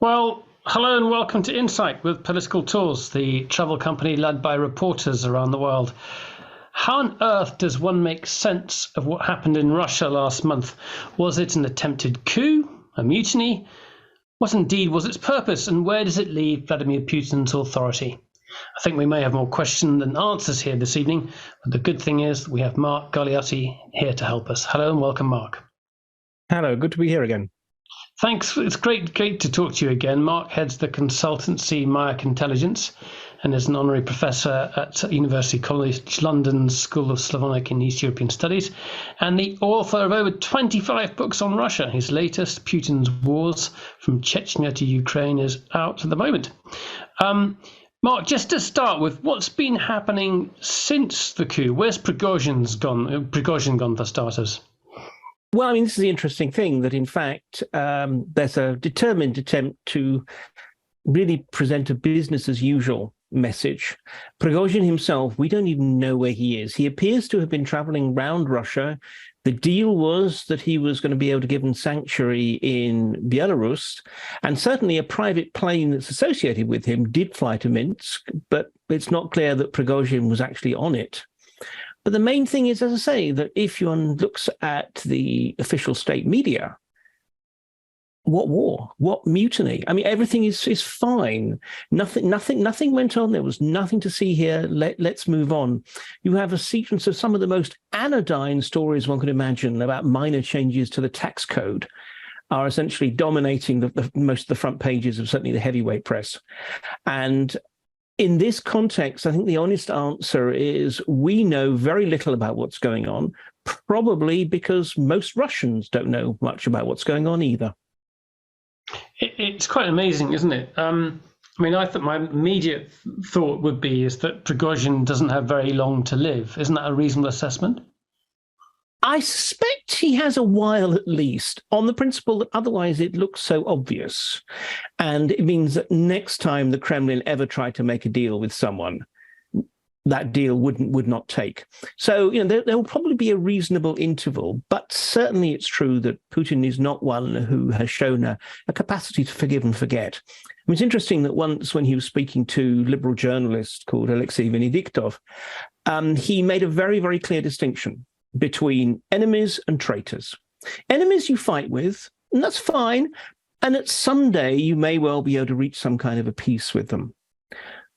Well, hello and welcome to Insight with Political Tours, the travel company led by reporters around the world. How on earth does one make sense of what happened in Russia last month? Was it an attempted coup, a mutiny? What indeed was its purpose, and where does it leave Vladimir Putin's authority? I think we may have more questions than answers here this evening, but the good thing is we have Mark Galeotti here to help us. Hello and welcome, Mark. Hello, good to be here again. Thanks. It's great to talk to you again. Mark heads the consultancy Mayak Intelligence and is an honorary professor at University College London's School of Slavonic and East European Studies and the author of over 25 books on Russia. His latest, Putin's Wars from Chechnya to Ukraine, is out at the moment. Mark, just to start with, what's been happening since the coup? Where's Prigozhin gone for starters? Well, I mean, this is the interesting thing that, in fact, there's a determined attempt to really present a business as usual message. Prigozhin himself, we don't even know where he is. He appears to have been traveling around Russia. The deal was that he was going to be able to give him sanctuary in Belarus, and certainly a private plane that's associated with him did fly to Minsk, but it's not clear that Prigozhin was actually on it. But the main thing is, as I say, that if one looks at the official state media, what war? What mutiny? I mean, everything is fine. Nothing went on. There was nothing to see here. Let's move on. You have a sequence of some of the most anodyne stories one could imagine about minor changes to the tax code are essentially dominating the most of the front pages of certainly the heavyweight press. And in this context, I think the honest answer is we know very little about what's going on, probably because most Russians don't know much about what's going on either. It's quite amazing, isn't it? I mean, I thought my immediate thought would be is that Prigozhin doesn't have very long to live. Isn't that a reasonable assessment? I suspect he has a while at least, on the principle that otherwise it looks so obvious. And it means that next time the Kremlin ever tried to make a deal with someone, that deal would not take. So, there will probably be a reasonable interval, but certainly it's true that Putin is not one who has shown a capacity to forgive and forget. I mean, it's interesting that once when he was speaking to a liberal journalist called Alexei Venediktov, he made a very, very clear distinction between enemies and traitors. Enemies you fight with, and that's fine. And at some day, you may well be able to reach some kind of a peace with them.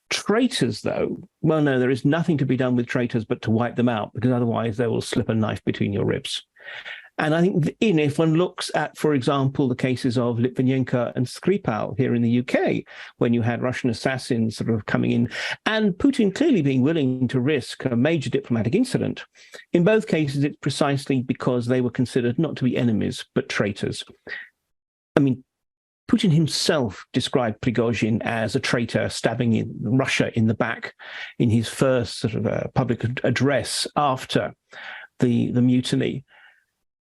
Traitors, though, well, no, there is nothing to be done with traitors but to wipe them out, because otherwise they will slip a knife between your ribs. And I think if one looks at, for example, the cases of Litvinenko and Skripal here in the UK, when you had Russian assassins sort of coming in, and Putin clearly being willing to risk a major diplomatic incident, in both cases, it's precisely because they were considered not to be enemies, but traitors. I mean, Putin himself described Prigozhin as a traitor stabbing in Russia in the back in his first sort of public address after the mutiny.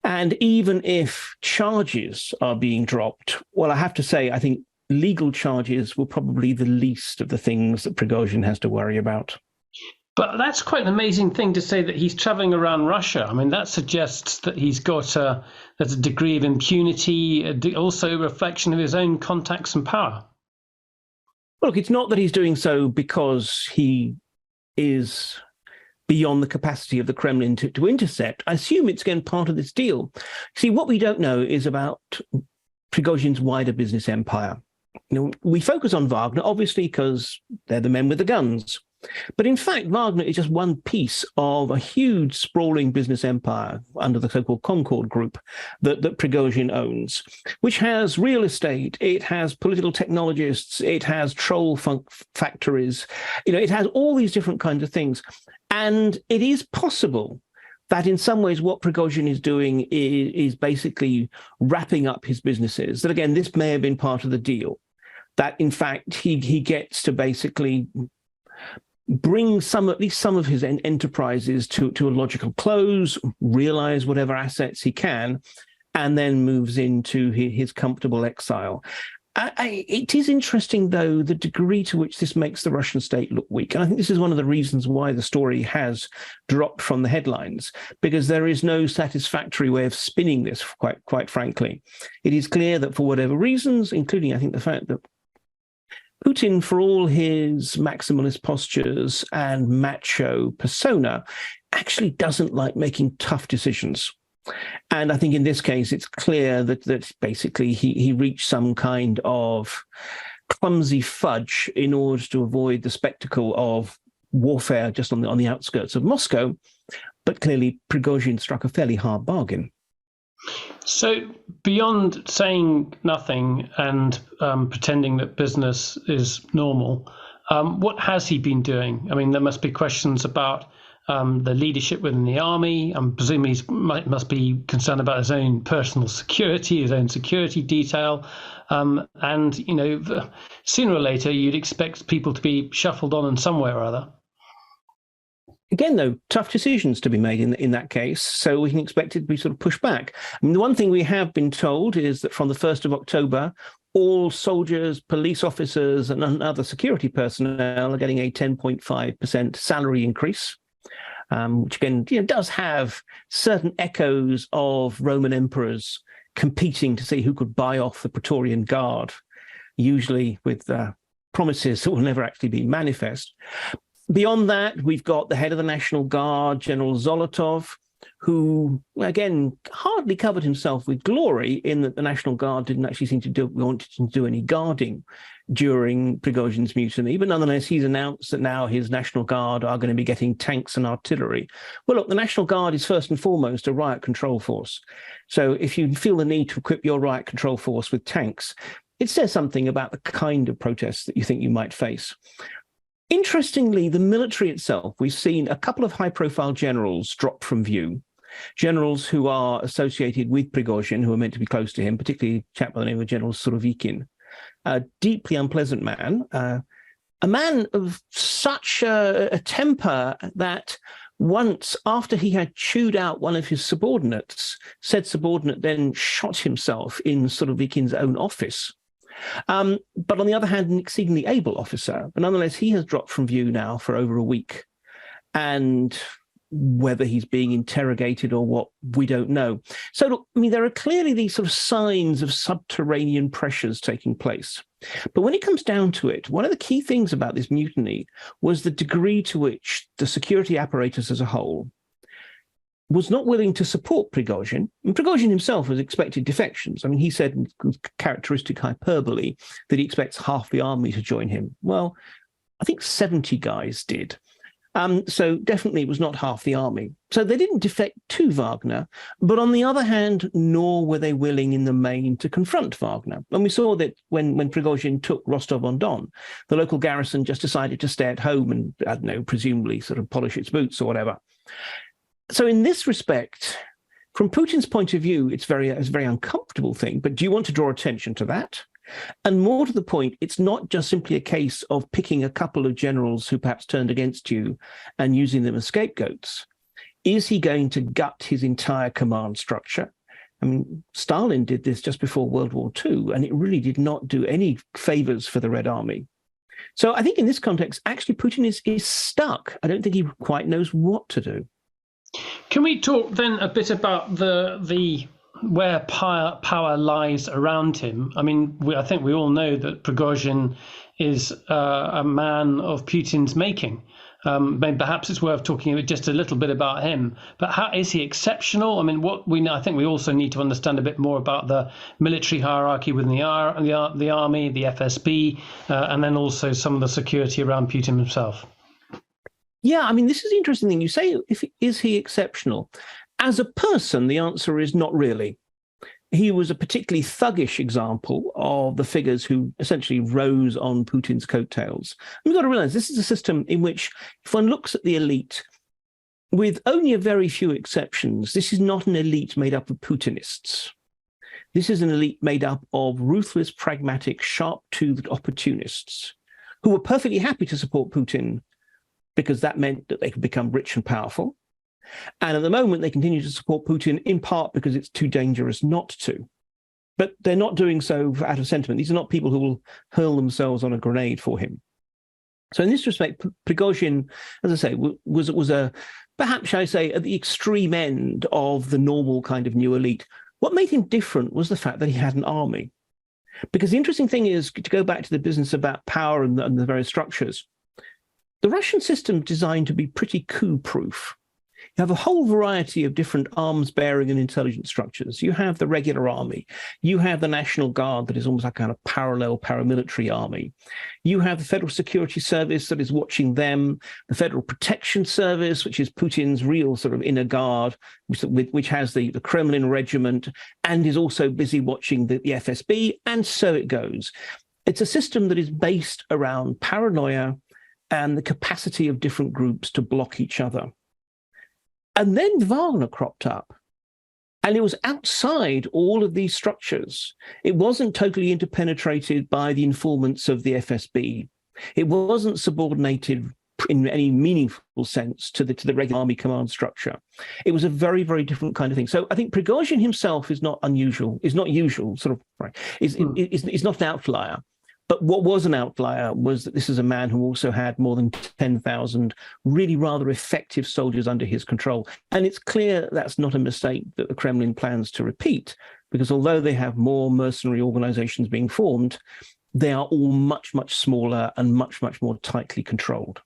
And even if charges are being dropped, well, I have to say, I think legal charges were probably the least of the things that Prigozhin has to worry about. But that's quite an amazing thing to say that he's traveling around Russia. I mean, that suggests that he's got there's a degree of impunity, also a reflection of his own contacts and power. Well, look, it's not that he's doing so because he is beyond the capacity of the Kremlin to intercept. I assume it's, again, part of this deal. See, what we don't know is about Prigozhin's wider business empire. We focus on Wagner, obviously, because they're the men with the guns. But in fact, Wagner is just one piece of a huge sprawling business empire under the so-called Concord Group that Prigozhin owns, which has real estate, it has political technologists, it has troll factories, it has all these different kinds of things. And it is possible that in some ways what Prigozhin is doing is basically wrapping up his businesses. That, again, this may have been part of the deal, that in fact he gets to basically bring at least some of his enterprises to a logical close, realize whatever assets he can, and then moves into his comfortable exile. It is interesting, though, the degree to which this makes the Russian state look weak. And I think this is one of the reasons why the story has dropped from the headlines, because there is no satisfactory way of spinning this, quite frankly. It is clear that for whatever reasons, including, I think, the fact that Putin, for all his maximalist postures and macho persona, actually doesn't like making tough decisions. And I think in this case, it's clear that basically he reached some kind of clumsy fudge in order to avoid the spectacle of warfare just on the outskirts of Moscow. But clearly, Prigozhin struck a fairly hard bargain. So beyond saying nothing and pretending that business is normal, what has he been doing? I mean, there must be questions about the leadership within the army. Presumably he must be concerned about his own personal security, his own security detail. And, you know, sooner or later, you'd expect people to be shuffled on in some way or other. Again, though, tough decisions to be made in that case, so we can expect it to be sort of pushed back. I mean, the one thing we have been told is that from the 1st of October, all soldiers, police officers, and other security personnel are getting a 10.5% salary increase. Which again, does have certain echoes of Roman emperors competing to see who could buy off the Praetorian Guard, usually with promises that will never actually be manifest. Beyond that, we've got the head of the National Guard, General Zolotov, who, again, hardly covered himself with glory in that the National Guard didn't actually seem to want to do any guarding during Prigozhin's mutiny. But nonetheless, he's announced that now his National Guard are going to be getting tanks and artillery. Well, look, the National Guard is first and foremost a riot control force. So if you feel the need to equip your riot control force with tanks, it says something about the kind of protests that you think you might face. Interestingly, the military itself, we've seen a couple of high-profile generals drop from view. Generals who are associated with Prigozhin, who are meant to be close to him, particularly a chap by the name of General Surovikin, a deeply unpleasant man, a man of such a temper that once, after he had chewed out one of his subordinates, said subordinate then shot himself in Surovikin's own office. But on the other hand, an exceedingly able officer. But nonetheless, he has dropped from view now for over a week. And whether he's being interrogated or what, we don't know. So, look, I mean, there are clearly these sort of signs of subterranean pressures taking place. But when it comes down to it, one of the key things about this mutiny was the degree to which the security apparatus as a whole was not willing to support Prigozhin. And Prigozhin himself has expected defections. I mean, he said with characteristic hyperbole that he expects half the army to join him. Well, I think 70 guys did. So definitely it was not half the army. So they didn't defect to Wagner, but on the other hand, nor were they willing in the main to confront Wagner. And we saw that when Prigozhin took Rostov-on-Don, the local garrison just decided to stay at home and, I don't know, presumably sort of polish its boots or whatever. So in this respect, from Putin's point of view, it's a very uncomfortable thing. But do you want to draw attention to that? And more to the point, it's not just simply a case of picking a couple of generals who perhaps turned against you and using them as scapegoats. Is he going to gut his entire command structure? I mean, Stalin did this just before World War II, and it really did not do any favors for the Red Army. So I think in this context, actually, Putin is stuck. I don't think he quite knows what to do. Can we talk then a bit about the where power lies around him? I mean, I think we all know that Prigozhin is a man of Putin's making. Maybe perhaps it's worth talking just a little bit about him. But how is he exceptional? I mean, what we know, I think we also need to understand a bit more about the military hierarchy within the army, the FSB, and then also some of the security around Putin himself. Yeah, I mean, this is the interesting thing. You say, is he exceptional? As a person, the answer is not really. He was a particularly thuggish example of the figures who essentially rose on Putin's coattails. And we've got to realize this is a system in which, if one looks at the elite, with only a very few exceptions, this is not an elite made up of Putinists. This is an elite made up of ruthless, pragmatic, sharp-toothed opportunists who were perfectly happy to support Putin because that meant that they could become rich and powerful. And at the moment, they continue to support Putin in part because it's too dangerous not to. But they're not doing so out of sentiment. These are not people who will hurl themselves on a grenade for him. So in this respect, Prigozhin, as I say, was a, perhaps shall I say, at the extreme end of the normal kind of new elite. What made him different was the fact that he had an army. Because the interesting thing is, to go back to the business about power and the various structures, the Russian system is designed to be pretty coup-proof. You have a whole variety of different arms-bearing and intelligence structures. You have the regular army. You have the National Guard that is almost like a kind of parallel paramilitary army. You have the Federal Security Service that is watching them, the Federal Protection Service, which is Putin's real sort of inner guard, which has the Kremlin regiment and is also busy watching the FSB, and so it goes. It's a system that is based around paranoia and the capacity of different groups to block each other. And then Wagner cropped up, and it was outside all of these structures. It wasn't totally interpenetrated by the informants of the FSB. It wasn't subordinated in any meaningful sense to the regular army command structure. It was a very, very different kind of thing. So I think Prigozhin himself is not unusual, is not usual, sort of, right, is not an outlier. But what was an outlier was that this is a man who also had more than 10,000 really rather effective soldiers under his control. And it's clear that's not a mistake that the Kremlin plans to repeat, because although they have more mercenary organizations being formed, they are all much, much smaller and much, much more tightly controlled.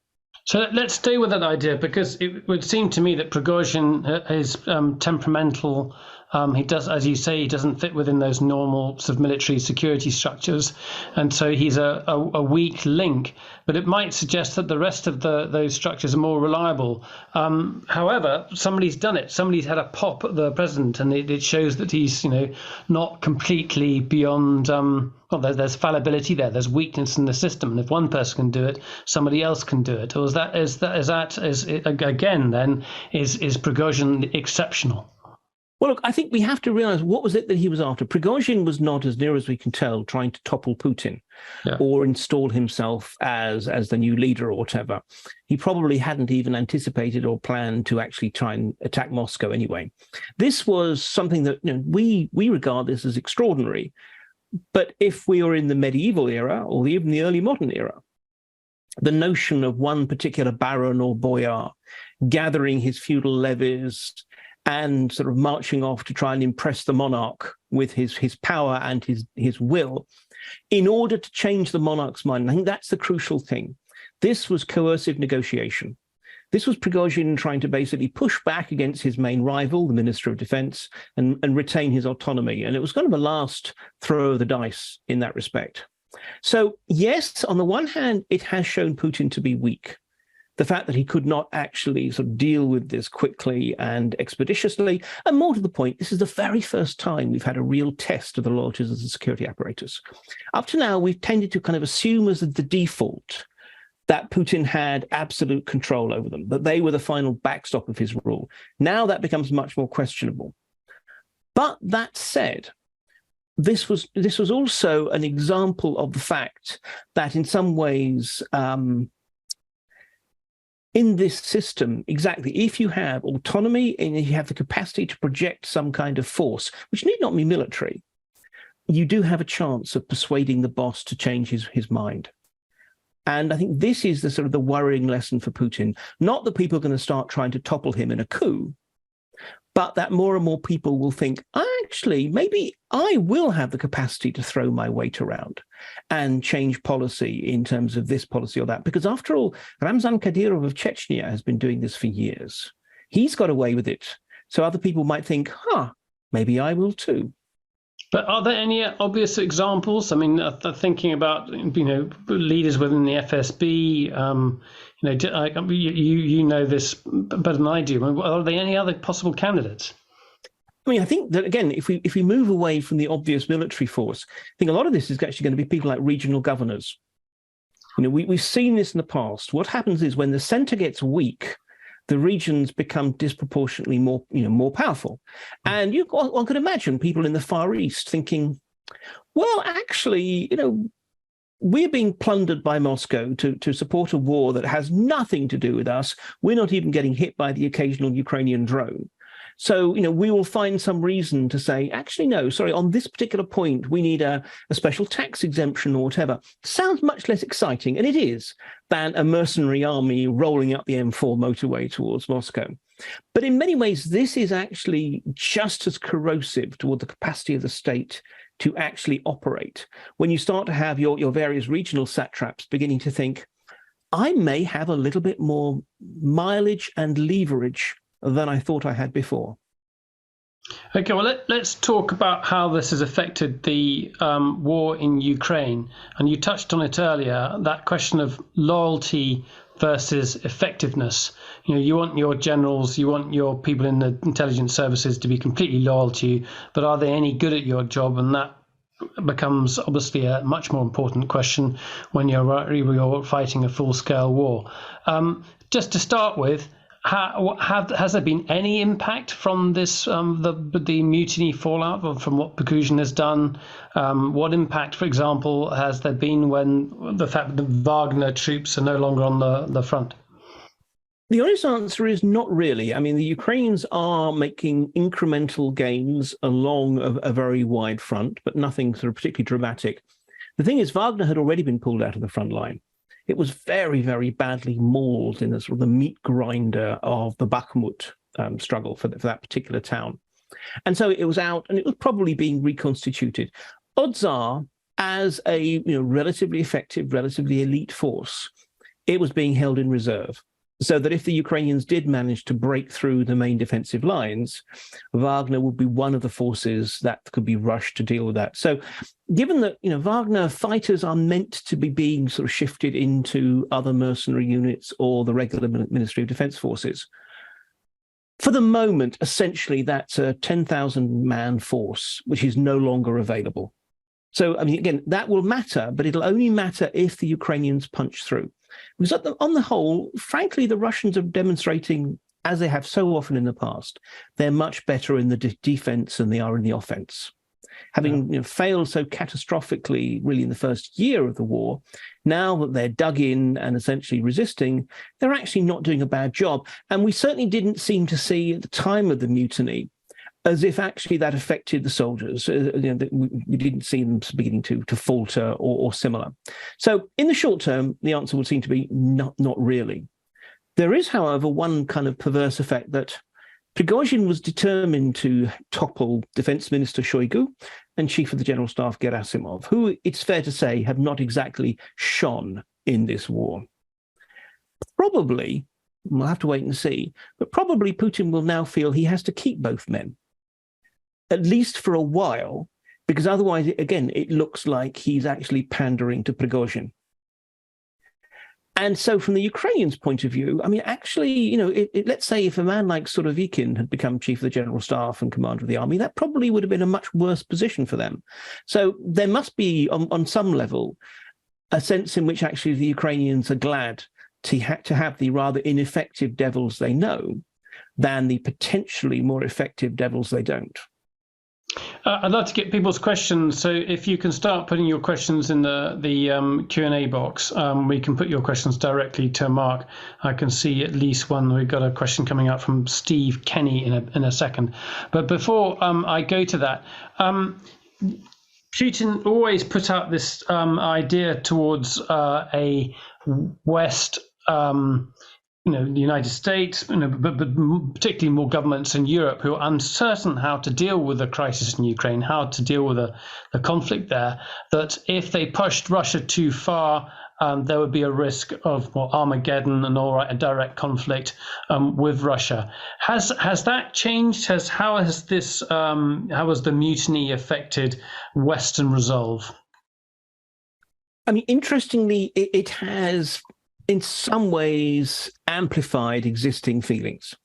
So let's stay with that idea, because it would seem to me that Prigozhin is temperamental. He does, as you say, he doesn't fit within those normal sort of military security structures, and so he's a weak link. But it might suggest that the rest of those structures are more reliable. However, somebody's done it. Somebody's had a pop at the president, and it shows that he's not completely beyond. Well, there's fallibility there. There's weakness in the system, and if one person can do it, somebody else can do it. Or is Prigozhin exceptional? Well, look, I think we have to realize what was it that he was after. Prigozhin was not, as near as we can tell, trying to topple Putin or install himself as the new leader or whatever. He probably hadn't even anticipated or planned to actually try and attack Moscow anyway. This was something that we regard this as extraordinary. But if we were in the medieval era or even the early modern era, the notion of one particular baron or boyar gathering his feudal levies and sort of marching off to try and impress the monarch with his power and his will in order to change the monarch's mind. I think that's the crucial thing. This was coercive negotiation. This was Prigozhin trying to basically push back against his main rival, the Minister of Defense, and retain his autonomy. And it was kind of a last throw of the dice in that respect. So yes, on the one hand, it has shown Putin to be weak. The fact that he could not actually sort of deal with this quickly and expeditiously. And more to the point, this is the very first time we've had a real test of the loyalties of the security apparatus. Up to now, we've tended to kind of assume as the default that Putin had absolute control over them, that they were the final backstop of his rule. Now that becomes much more questionable. But that said, this was also an example of the fact that in some ways, in this system, exactly, if you have autonomy and you have the capacity to project some kind of force, which need not be military, you do have a chance of persuading the boss to change his mind. And I think this is the sort of the worrying lesson for Putin. Not that people are going to start trying to topple him in a coup, but that more and more people will think, actually, maybe I will have the capacity to throw my weight around and change policy in terms of this policy or that. Because after all, Ramzan Kadyrov of Chechnya has been doing this for years. He's got away with it. So other people might think, maybe I will too. But are there any obvious examples? I mean, thinking about leaders within the FSB. You know this better than I do. Are there any other possible candidates? I mean, I think that again, if we move away from the obvious military force, I think a lot of this is actually going to be people like regional governors. We've seen this in the past. What happens is when the centre gets weak, the regions become disproportionately more powerful. And one could imagine people in the Far East thinking, well, actually, we're being plundered by Moscow to support a war that has nothing to do with us. We're not even getting hit by the occasional Ukrainian drone. So, we will find some reason to say, actually, no, sorry, on this particular point, we need a special tax exemption or whatever. Sounds much less exciting, and it is, than a mercenary army rolling up the M4 motorway towards Moscow. But in many ways, this is actually just as corrosive toward the capacity of the state to actually operate. When you start to have your various regional satraps beginning to think, I may have a little bit more mileage and leverage than I thought I had before. Okay, well, let's talk about how this has affected the war in Ukraine. And you touched on it earlier, that question of loyalty versus effectiveness. You want your generals, you want your people in the intelligence services to be completely loyal to you, but are they any good at your job? And that becomes obviously a much more important question when you're fighting a full-scale war. Just to start with, has there been any impact from this, the mutiny fallout from what Prigozhin has done? What impact, for example, has there been when the fact that the Wagner troops are no longer on the front? The honest answer is not really. I mean, the Ukrainians are making incremental gains along a very wide front, but nothing sort of particularly dramatic. The thing is, Wagner had already been pulled out of the front line. It was very, very badly mauled in the sort of the meat grinder of the Bakhmut struggle for that particular town. And so it was out, and it was probably being reconstituted. Odds are, as a relatively effective, relatively elite force, it was being held in reserve, so that if the Ukrainians did manage to break through the main defensive lines, Wagner would be one of the forces that could be rushed to deal with that. So given that Wagner fighters are meant to be being sort of shifted into other mercenary units or the regular Ministry of Defense forces, for the moment, essentially, that's a 10,000-man force, which is no longer available. So, I mean, again, that will matter, but it'll only matter if the Ukrainians punch through. Because on the whole, frankly, the Russians are demonstrating, as they have so often in the past, they're much better in the defense than they are in the offense. Having failed so catastrophically, really, in the first year of the war, now that they're dug in and essentially resisting, they're actually not doing a bad job. And we certainly didn't seem to see at the time of the mutiny as if actually that affected the soldiers. We didn't see them beginning to falter or similar. So in the short term, the answer would seem to be not really. There is, however, one kind of perverse effect that Prigozhin was determined to topple Defense Minister Shoigu and Chief of the General Staff Gerasimov, who, it's fair to say, have not exactly shone in this war. Probably, we'll have to wait and see, but probably Putin will now feel he has to keep both men, at least for a while, because otherwise, again, it looks like he's actually pandering to Prigozhin. And so from the Ukrainians' point of view, I mean, actually, let's say if a man like Surovikin had become chief of the general staff and commander of the army, that probably would have been a much worse position for them. So there must be, on some level, a sense in which actually the Ukrainians are glad to have the rather ineffective devils they know than the potentially more effective devils they don't. I'd like to get people's questions, so if you can start putting your questions in the Q&A box, we can put your questions directly to Mark. I can see at least one. We've got a question coming up from Steve Kenny in a second. But before I go to that, Putin always put out this idea towards a West, the United States, but particularly more governments in Europe who are uncertain how to deal with the crisis in Ukraine, how to deal with the conflict there, that if they pushed Russia too far, there would be a risk of Armageddon and a direct conflict with Russia. Has that changed? How has the mutiny affected Western resolve? I mean, interestingly, it has in some ways amplified existing feelings.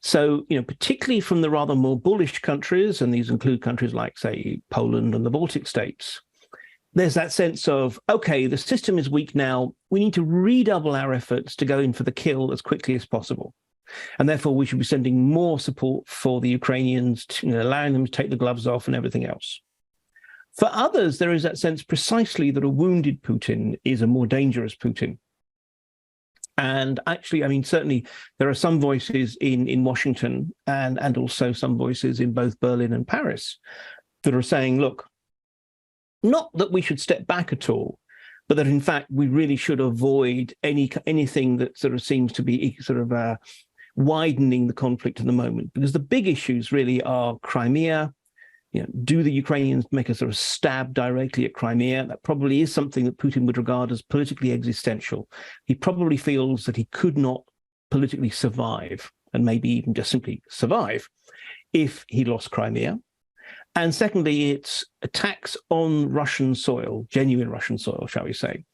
So, particularly from the rather more bullish countries, and these include countries like, say, Poland and the Baltic states, there's that sense of, okay, the system is weak now. We need to redouble our efforts to go in for the kill as quickly as possible. And therefore, we should be sending more support for the Ukrainians, allowing them to take the gloves off and everything else. For others, there is that sense precisely that a wounded Putin is a more dangerous Putin. And actually, I mean, certainly there are some voices in Washington and also some voices in both Berlin and Paris that are saying, look, not that we should step back at all, but that in fact we really should avoid anything that sort of seems to be sort of widening the conflict at the moment, because the big issues really are Crimea. Do the Ukrainians make a sort of stab directly at Crimea? That probably is something that Putin would regard as politically existential. He probably feels that he could not politically survive, and maybe even just simply survive, if he lost Crimea. And secondly, it's attacks on Russian soil, genuine Russian soil, shall we say,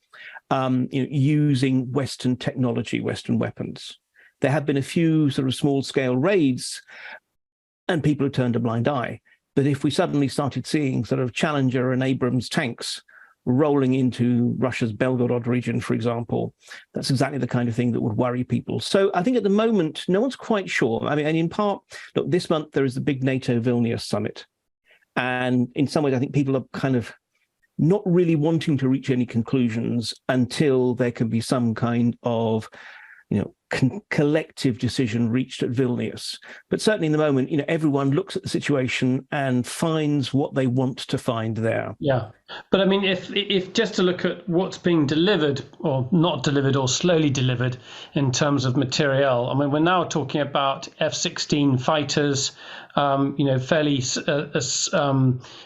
using Western technology, Western weapons. There have been a few sort of small-scale raids, and people have turned a blind eye. But if we suddenly started seeing sort of Challenger and Abrams tanks rolling into Russia's Belgorod region, for example, that's exactly the kind of thing that would worry people. So I think at the moment, no one's quite sure. I mean, and in part, look, this month there is the big NATO Vilnius summit. And in some ways, I think people are kind of not really wanting to reach any conclusions until there can be some kind of, collective decision reached at Vilnius. But certainly in the moment, everyone looks at the situation and finds what they want to find there. Yeah. But I mean, if just to look at what's being delivered or not delivered or slowly delivered in terms of materiel, I mean, we're now talking about F-16 fighters, fairly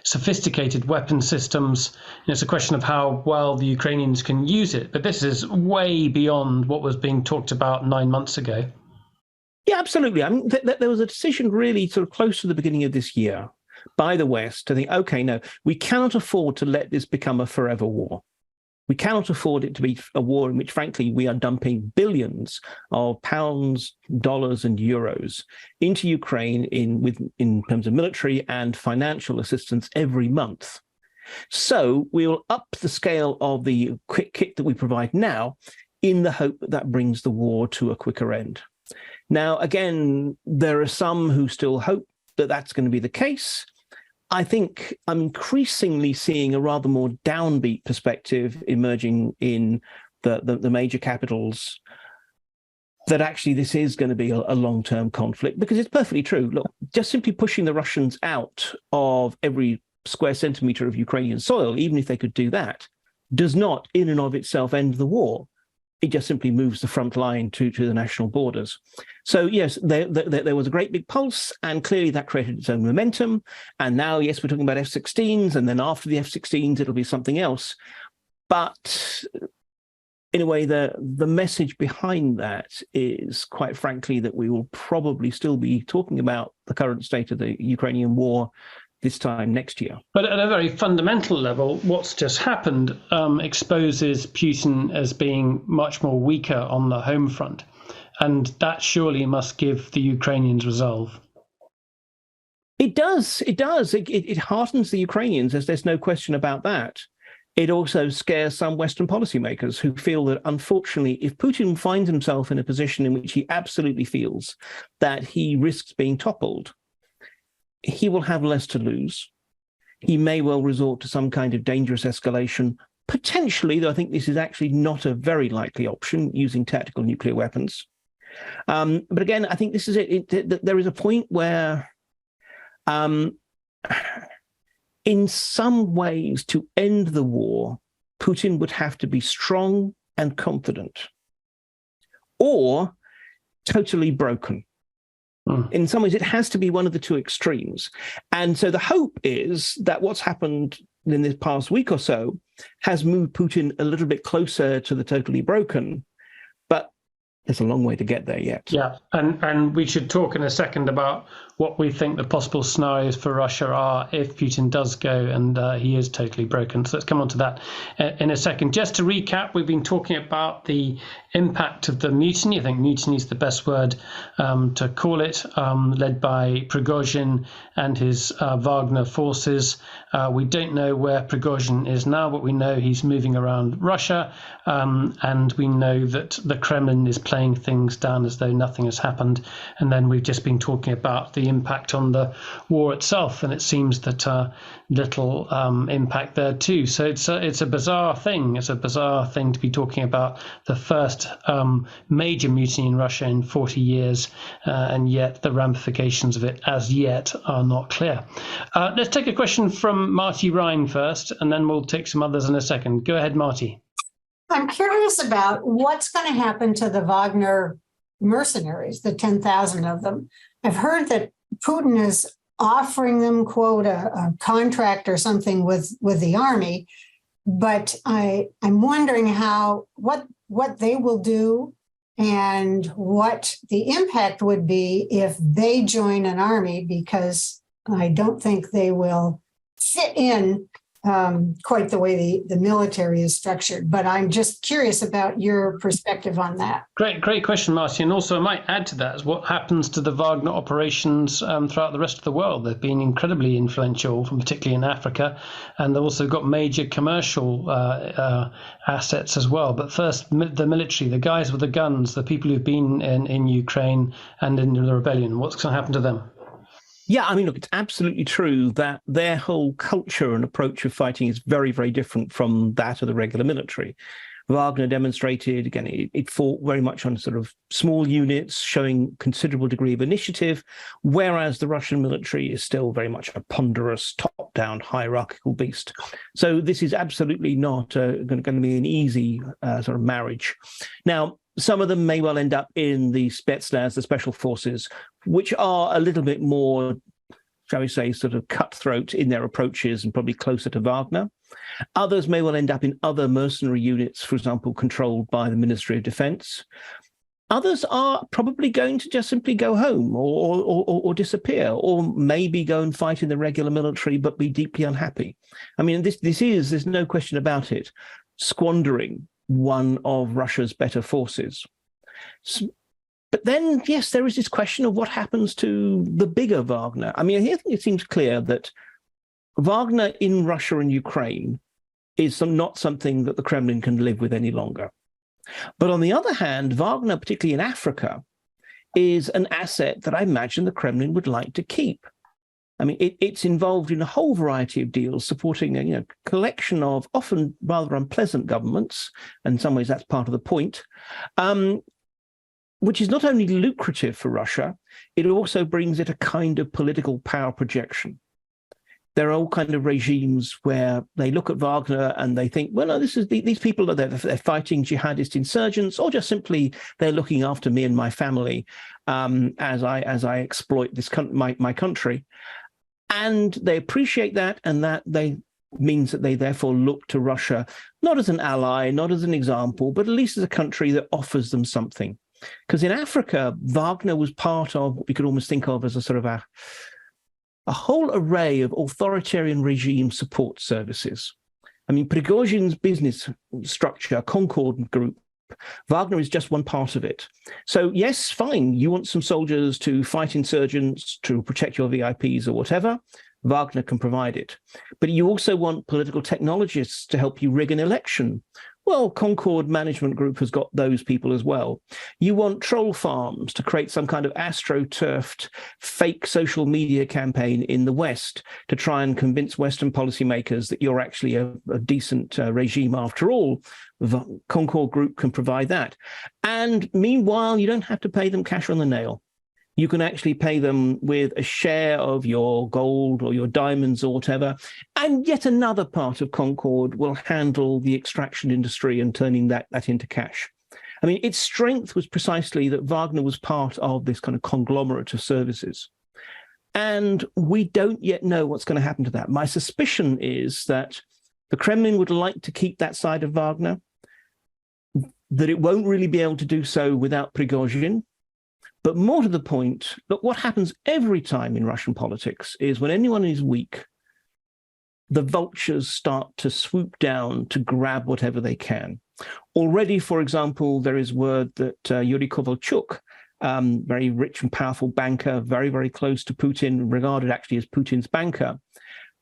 sophisticated weapon systems. It's a question of how well the Ukrainians can use it. But this is way beyond what was being talked about 9 months ago. Yeah, absolutely. I mean, there was a decision really sort of close to the beginning of this year by the West to think, okay, no, we cannot afford to let this become a forever war. We cannot afford it to be a war in which, frankly, we are dumping billions of pounds, dollars, and euros into Ukraine in terms of military and financial assistance every month. So we will up the scale of the quick kit that we provide now in the hope that that brings the war to a quicker end. Now, again, there are some who still hope that that's going to be the case. I think I'm increasingly seeing a rather more downbeat perspective emerging in the major capitals, that actually this is going to be a long-term conflict, because it's perfectly true. Look, just simply pushing the Russians out of every square centimeter of Ukrainian soil, even if they could do that, does not in and of itself end the war. It just simply moves the front line to the national borders. So yes, there was a great big pulse, and clearly that created its own momentum. And now, yes, we're talking about F-16s, and then after the F-16s, it'll be something else. But in a way, the message behind that is, quite frankly, that we will probably still be talking about the current state of the Ukrainian war this time next year. But at a very fundamental level, what's just happened exposes Putin as being much more weaker on the home front. And that surely must give the Ukrainians resolve. It does. It does. It heartens the Ukrainians, as there's no question about that. It also scares some Western policymakers who feel that, unfortunately, if Putin finds himself in a position in which he absolutely feels that he risks being toppled, he will have less to lose. He may well resort to some kind of dangerous escalation, potentially, though I think this is actually not a very likely option, using tactical nuclear weapons. But again, I think this is it. There is a point where, in some ways, to end the war, Putin would have to be strong and confident, or totally broken. In some ways, it has to be one of the two extremes. And so the hope is that what's happened in this past week or so has moved Putin a little bit closer to the totally broken, but there's a long way to get there yet. Yeah, and we should talk in a second about what we think the possible scenarios for Russia are if Putin does go and he is totally broken. So let's come on to that in a second. Just to recap, we've been talking about the impact of the mutiny. I think mutiny is the best word to call it, led by Prigozhin and his Wagner forces. We don't know where Prigozhin is now, but we know he's moving around Russia, and we know that the Kremlin is playing things down as though nothing has happened. And then we've just been talking about the impact on the war itself, and it seems that little impact there too. So it's a bizarre thing. It's a bizarre thing to be talking about the first major mutiny in Russia in 40 years, and yet the ramifications of it as yet are not clear. Let's take a question from Marty Ryan first, and then we'll take some others in a second. Go ahead, Marty. I'm curious about what's going to happen to the Wagner mercenaries, the 10,000 of them. I've heard that Putin is offering them, quote, a contract or something with the army, but I'm wondering what they will do and what the impact would be if they join an army, because I don't think they will fit in quite the way the military is structured. But I'm just curious about your perspective on that. Great question, Marty. And also I might add to that is what happens to the Wagner operations throughout the rest of the world. They've been incredibly influential, particularly in Africa, and they've also got major commercial assets as well. But first, the military, the guys with the guns, the people who've been in Ukraine and in the rebellion, what's going to happen to them? Yeah, I mean, look, it's absolutely true that their whole culture and approach of fighting is very, very different from that of the regular military. Wagner demonstrated, again, it fought very much on sort of small units, showing considerable degree of initiative, whereas the Russian military is still very much a ponderous, top-down, hierarchical beast. So this is absolutely not going to be an easy sort of marriage. Now, some of them may well end up in the Spetsnaz, the special forces, which are a little bit more, shall we say, sort of cutthroat in their approaches and probably closer to Wagner. Others may well end up in other mercenary units, for example, controlled by the Ministry of Defense. Others are probably going to just simply go home or disappear, or maybe go and fight in the regular military but be deeply unhappy. I mean, there's no question about it, squandering one of Russia's better forces. But then, yes, there is this question of what happens to the bigger Wagner. I mean, I think it seems clear that Wagner in Russia and Ukraine is not something that the Kremlin can live with any longer. But on the other hand, Wagner, particularly in Africa, is an asset that I imagine the Kremlin would like to keep. I mean, it's involved in a whole variety of deals, supporting a collection of often rather unpleasant governments. And in some ways, that's part of the point, which is not only lucrative for Russia, it also brings it a kind of political power projection. There are all kinds of regimes where they look at Wagner and they think, well, no, these people they're fighting jihadist insurgents, or just simply they're looking after me and my family as I exploit my country. And they appreciate that, and that means that they therefore look to Russia, not as an ally, not as an example, but at least as a country that offers them something. Because in Africa, Wagner was part of what we could almost think of as a sort of a whole array of authoritarian regime support services. I mean, Prigozhin's business structure, Concord Group, Wagner is just one part of it. So yes, fine, you want some soldiers to fight insurgents, to protect your VIPs or whatever, Wagner can provide it. But you also want political technologists to help you rig an election. Well, Concord Management Group has got those people as well. You want troll farms to create some kind of astroturfed fake social media campaign in the West to try and convince Western policymakers that you're actually a decent regime after all. The Concord Group can provide that. And meanwhile, you don't have to pay them cash on the nail. You can actually pay them with a share of your gold or your diamonds or whatever. And yet another part of Concord will handle the extraction industry and turning that into cash. I mean, its strength was precisely that Wagner was part of this kind of conglomerate of services. And we don't yet know what's going to happen to that. My suspicion is that the Kremlin would like to keep that side of Wagner, that it won't really be able to do so without Prigozhin. But more to the point, look, what happens every time in Russian politics is when anyone is weak, the vultures start to swoop down to grab whatever they can. Already, for example, there is word that Yuri Kovalchuk, very rich and powerful banker, very, very close to Putin, regarded actually as Putin's banker,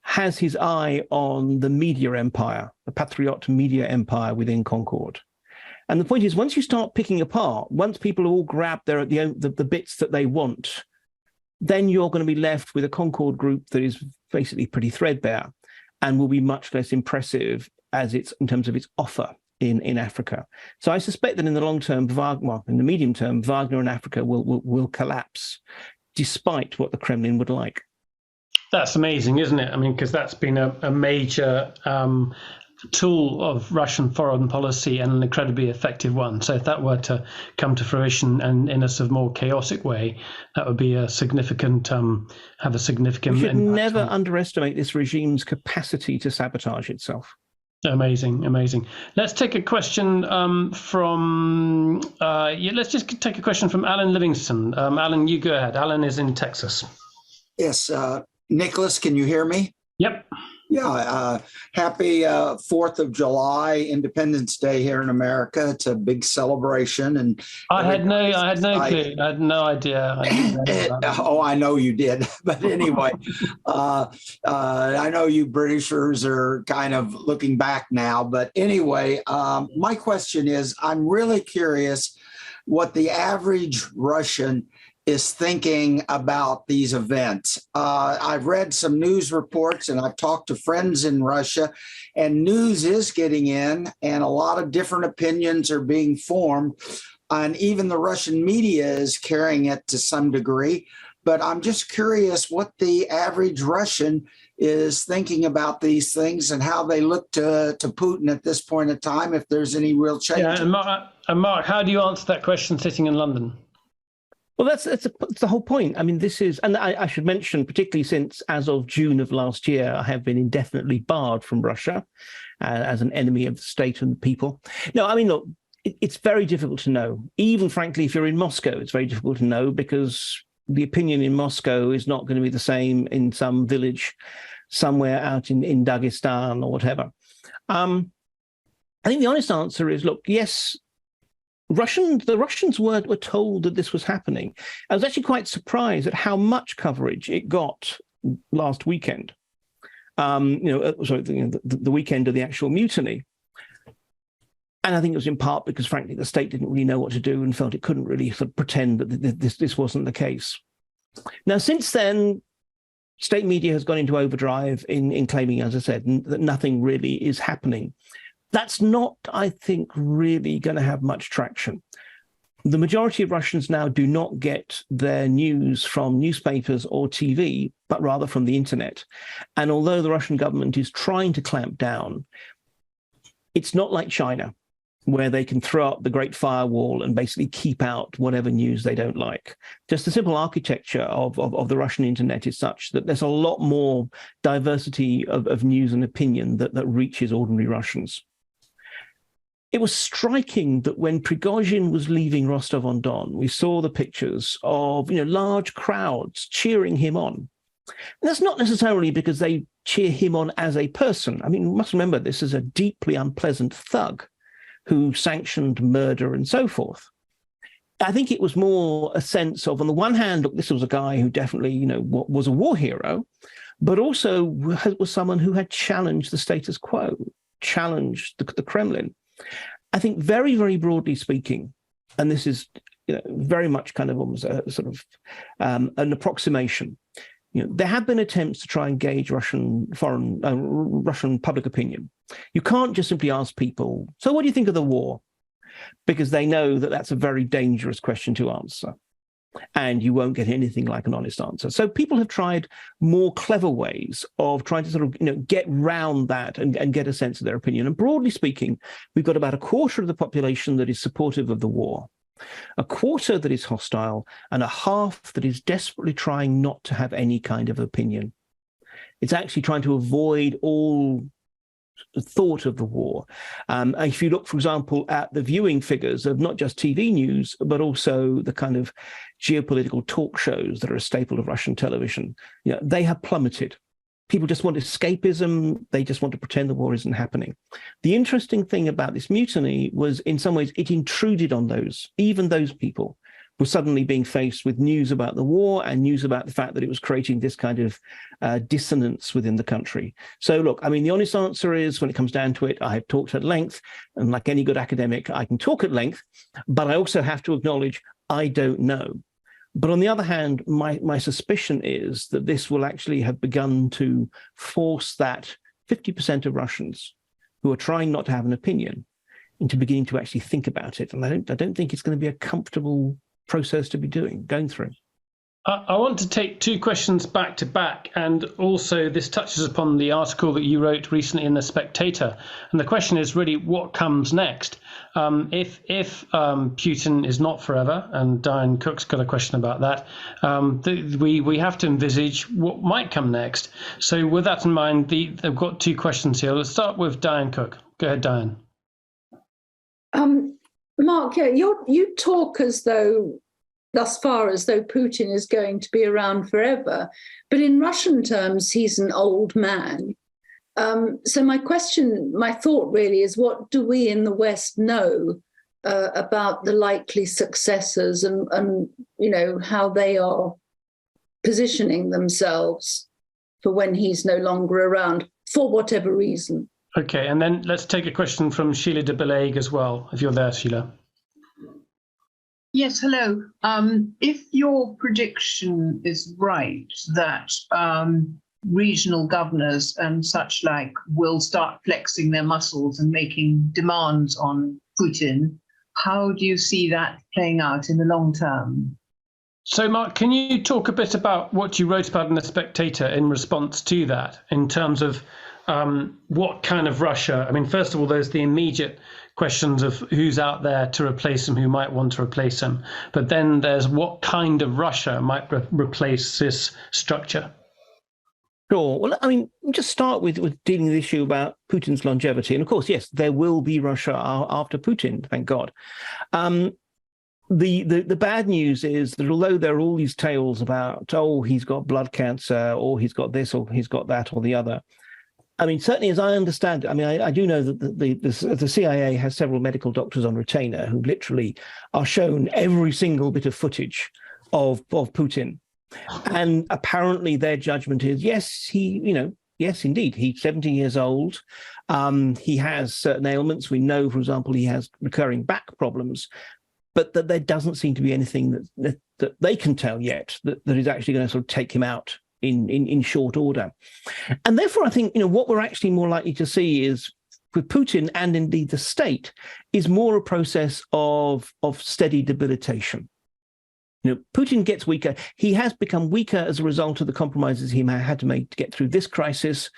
has his eye on the media empire, the Patriot media empire within Concord. And the point is, once you start picking apart, once people all grab the bits that they want, then you're going to be left with a Concord group that is basically pretty threadbare and will be much less impressive in terms of its offer in Africa. So I suspect that in the long term, in the medium term, Wagner in Africa will collapse, despite what the Kremlin would like. That's amazing, isn't it? I mean, because that's been a major tool of Russian foreign policy and an incredibly effective one. So if that were to come to fruition and in a sort of more chaotic way, that would be a significant, have a significant We should never underestimate this regime's capacity to sabotage itself. Amazing. Let's take a question let's just take a question from Alan Livingston. Alan, you go ahead. Alan is in Texas. Yes. Nicholas, can you hear me? Yep. Yeah. Happy 4th of July, Independence Day here in America. It's a big celebration. And I had no clue. I had no idea. I know you did. But anyway, I know you Britishers are kind of looking back now. But anyway, my question is, I'm really curious what the average Russian is thinking about these events. I've read some news reports and I've talked to friends in Russia, and news is getting in and a lot of different opinions are being formed, and even the Russian media is carrying it to some degree. But I'm just curious what the average Russian is thinking about these things and how they look to Putin at this point in time, if there's any real change. Yeah, and Mark, how do you answer that question sitting in London? Well, that's the whole point. I mean, this is, and I should mention, particularly since as of June of last year, I have been indefinitely barred from Russia as an enemy of the state and the people. No, I mean, look, it's very difficult to know. Even frankly, if you're in Moscow, it's very difficult to know because the opinion in Moscow is not going to be the same in some village somewhere out in Dagestan or whatever. I think the honest answer is, look, yes, the Russians were told that this was happening. I was actually quite surprised at how much coverage it got last weekend. The weekend of the actual mutiny. And I think it was in part because, frankly, the state didn't really know what to do and felt it couldn't really sort of pretend that this wasn't the case. Now, since then, state media has gone into overdrive in claiming, as I said, that nothing really is happening. That's not, I think, really going to have much traction. The majority of Russians now do not get their news from newspapers or TV, but rather from the internet. And although the Russian government is trying to clamp down, it's not like China, where they can throw up the Great Firewall and basically keep out whatever news they don't like. Just the simple architecture of the Russian internet is such that there's a lot more diversity of news and opinion that reaches ordinary Russians. It was striking that when Prigozhin was leaving Rostov-on-Don, we saw the pictures of large crowds cheering him on. And that's not necessarily because they cheer him on as a person. I mean, you must remember this is a deeply unpleasant thug who sanctioned murder and so forth. I think it was more a sense of, on the one hand, look, this was a guy who definitely, was a war hero, but also was someone who had challenged the status quo, challenged the Kremlin. I think very, very broadly speaking, and this is very much kind of almost a sort of an approximation, there have been attempts to try and gauge Russian public opinion. You can't just simply ask people, so what do you think of the war? Because they know that that's a very dangerous question to answer. And you won't get anything like an honest answer. So people have tried more clever ways of trying to sort of, get round that and get a sense of their opinion. And broadly speaking, we've got about a quarter of the population that is supportive of the war, a quarter that is hostile, and a half that is desperately trying not to have any kind of opinion. It's actually trying to avoid all thought of the war. If you look, for example, at the viewing figures of not just TV news, but also the kind of geopolitical talk shows that are a staple of Russian television, they have plummeted. People just want escapism. They just want to pretend the war isn't happening. The interesting thing about this mutiny was, in some ways, it intruded on even those people were suddenly being faced with news about the war and news about the fact that it was creating this kind of dissonance within the country. So look, I mean, the honest answer is, when it comes down to it, I have talked at length, and like any good academic, I can talk at length, but I also have to acknowledge I don't know. But on the other hand, my suspicion is that this will actually have begun to force that 50% of Russians who are trying not to have an opinion into beginning to actually think about it. And I don't think it's going to be a comfortable process to be going through. I want to take two questions back to back, and also this touches upon the article that you wrote recently in The Spectator. And the question is really what comes next? If Putin is not forever, and Diane Cook's got a question about that, we have to envisage what might come next. So with that in mind, they've got two questions here. Let's start with Diane Cook. Go ahead, Diane. Mark, yeah, you talk thus far as though Putin is going to be around forever, but in Russian terms, he's an old man. So my thought really is, what do we in the West know about the likely successors and how they are positioning themselves for when he's no longer around, for whatever reason? Okay, and then let's take a question from Sheila de Belague as well, if you're there, Sheila. Yes, hello. If your prediction is right that regional governors and such like will start flexing their muscles and making demands on Putin, how do you see that playing out in the long term? So, Mark, can you talk a bit about what you wrote about in The Spectator in response to that, in terms of what kind of Russia? I mean, first of all, there's the immediate questions of who's out there to replace him, who might want to replace him. But then there's what kind of Russia might replace this structure. Sure. Well, I mean, just start with dealing with the issue about Putin's longevity. And of course, yes, there will be Russia after Putin, thank God. The bad news is that although there are all these tales about, he's got blood cancer, or he's got this, or he's got that, or the other, I mean, certainly as I understand it, I mean, I do know that the CIA has several medical doctors on retainer who literally are shown every single bit of footage of Putin. And apparently their judgment is, yes, indeed, he's 70 years old. He has certain ailments. We know, for example, he has recurring back problems, but that there doesn't seem to be anything that they can tell yet that is actually going to sort of take him out in short order. And therefore, I think, what we're actually more likely to see is, with Putin and indeed the state, is more a process of steady debilitation. Putin gets weaker. He has become weaker as a result of the compromises he had to make to get through this crisis.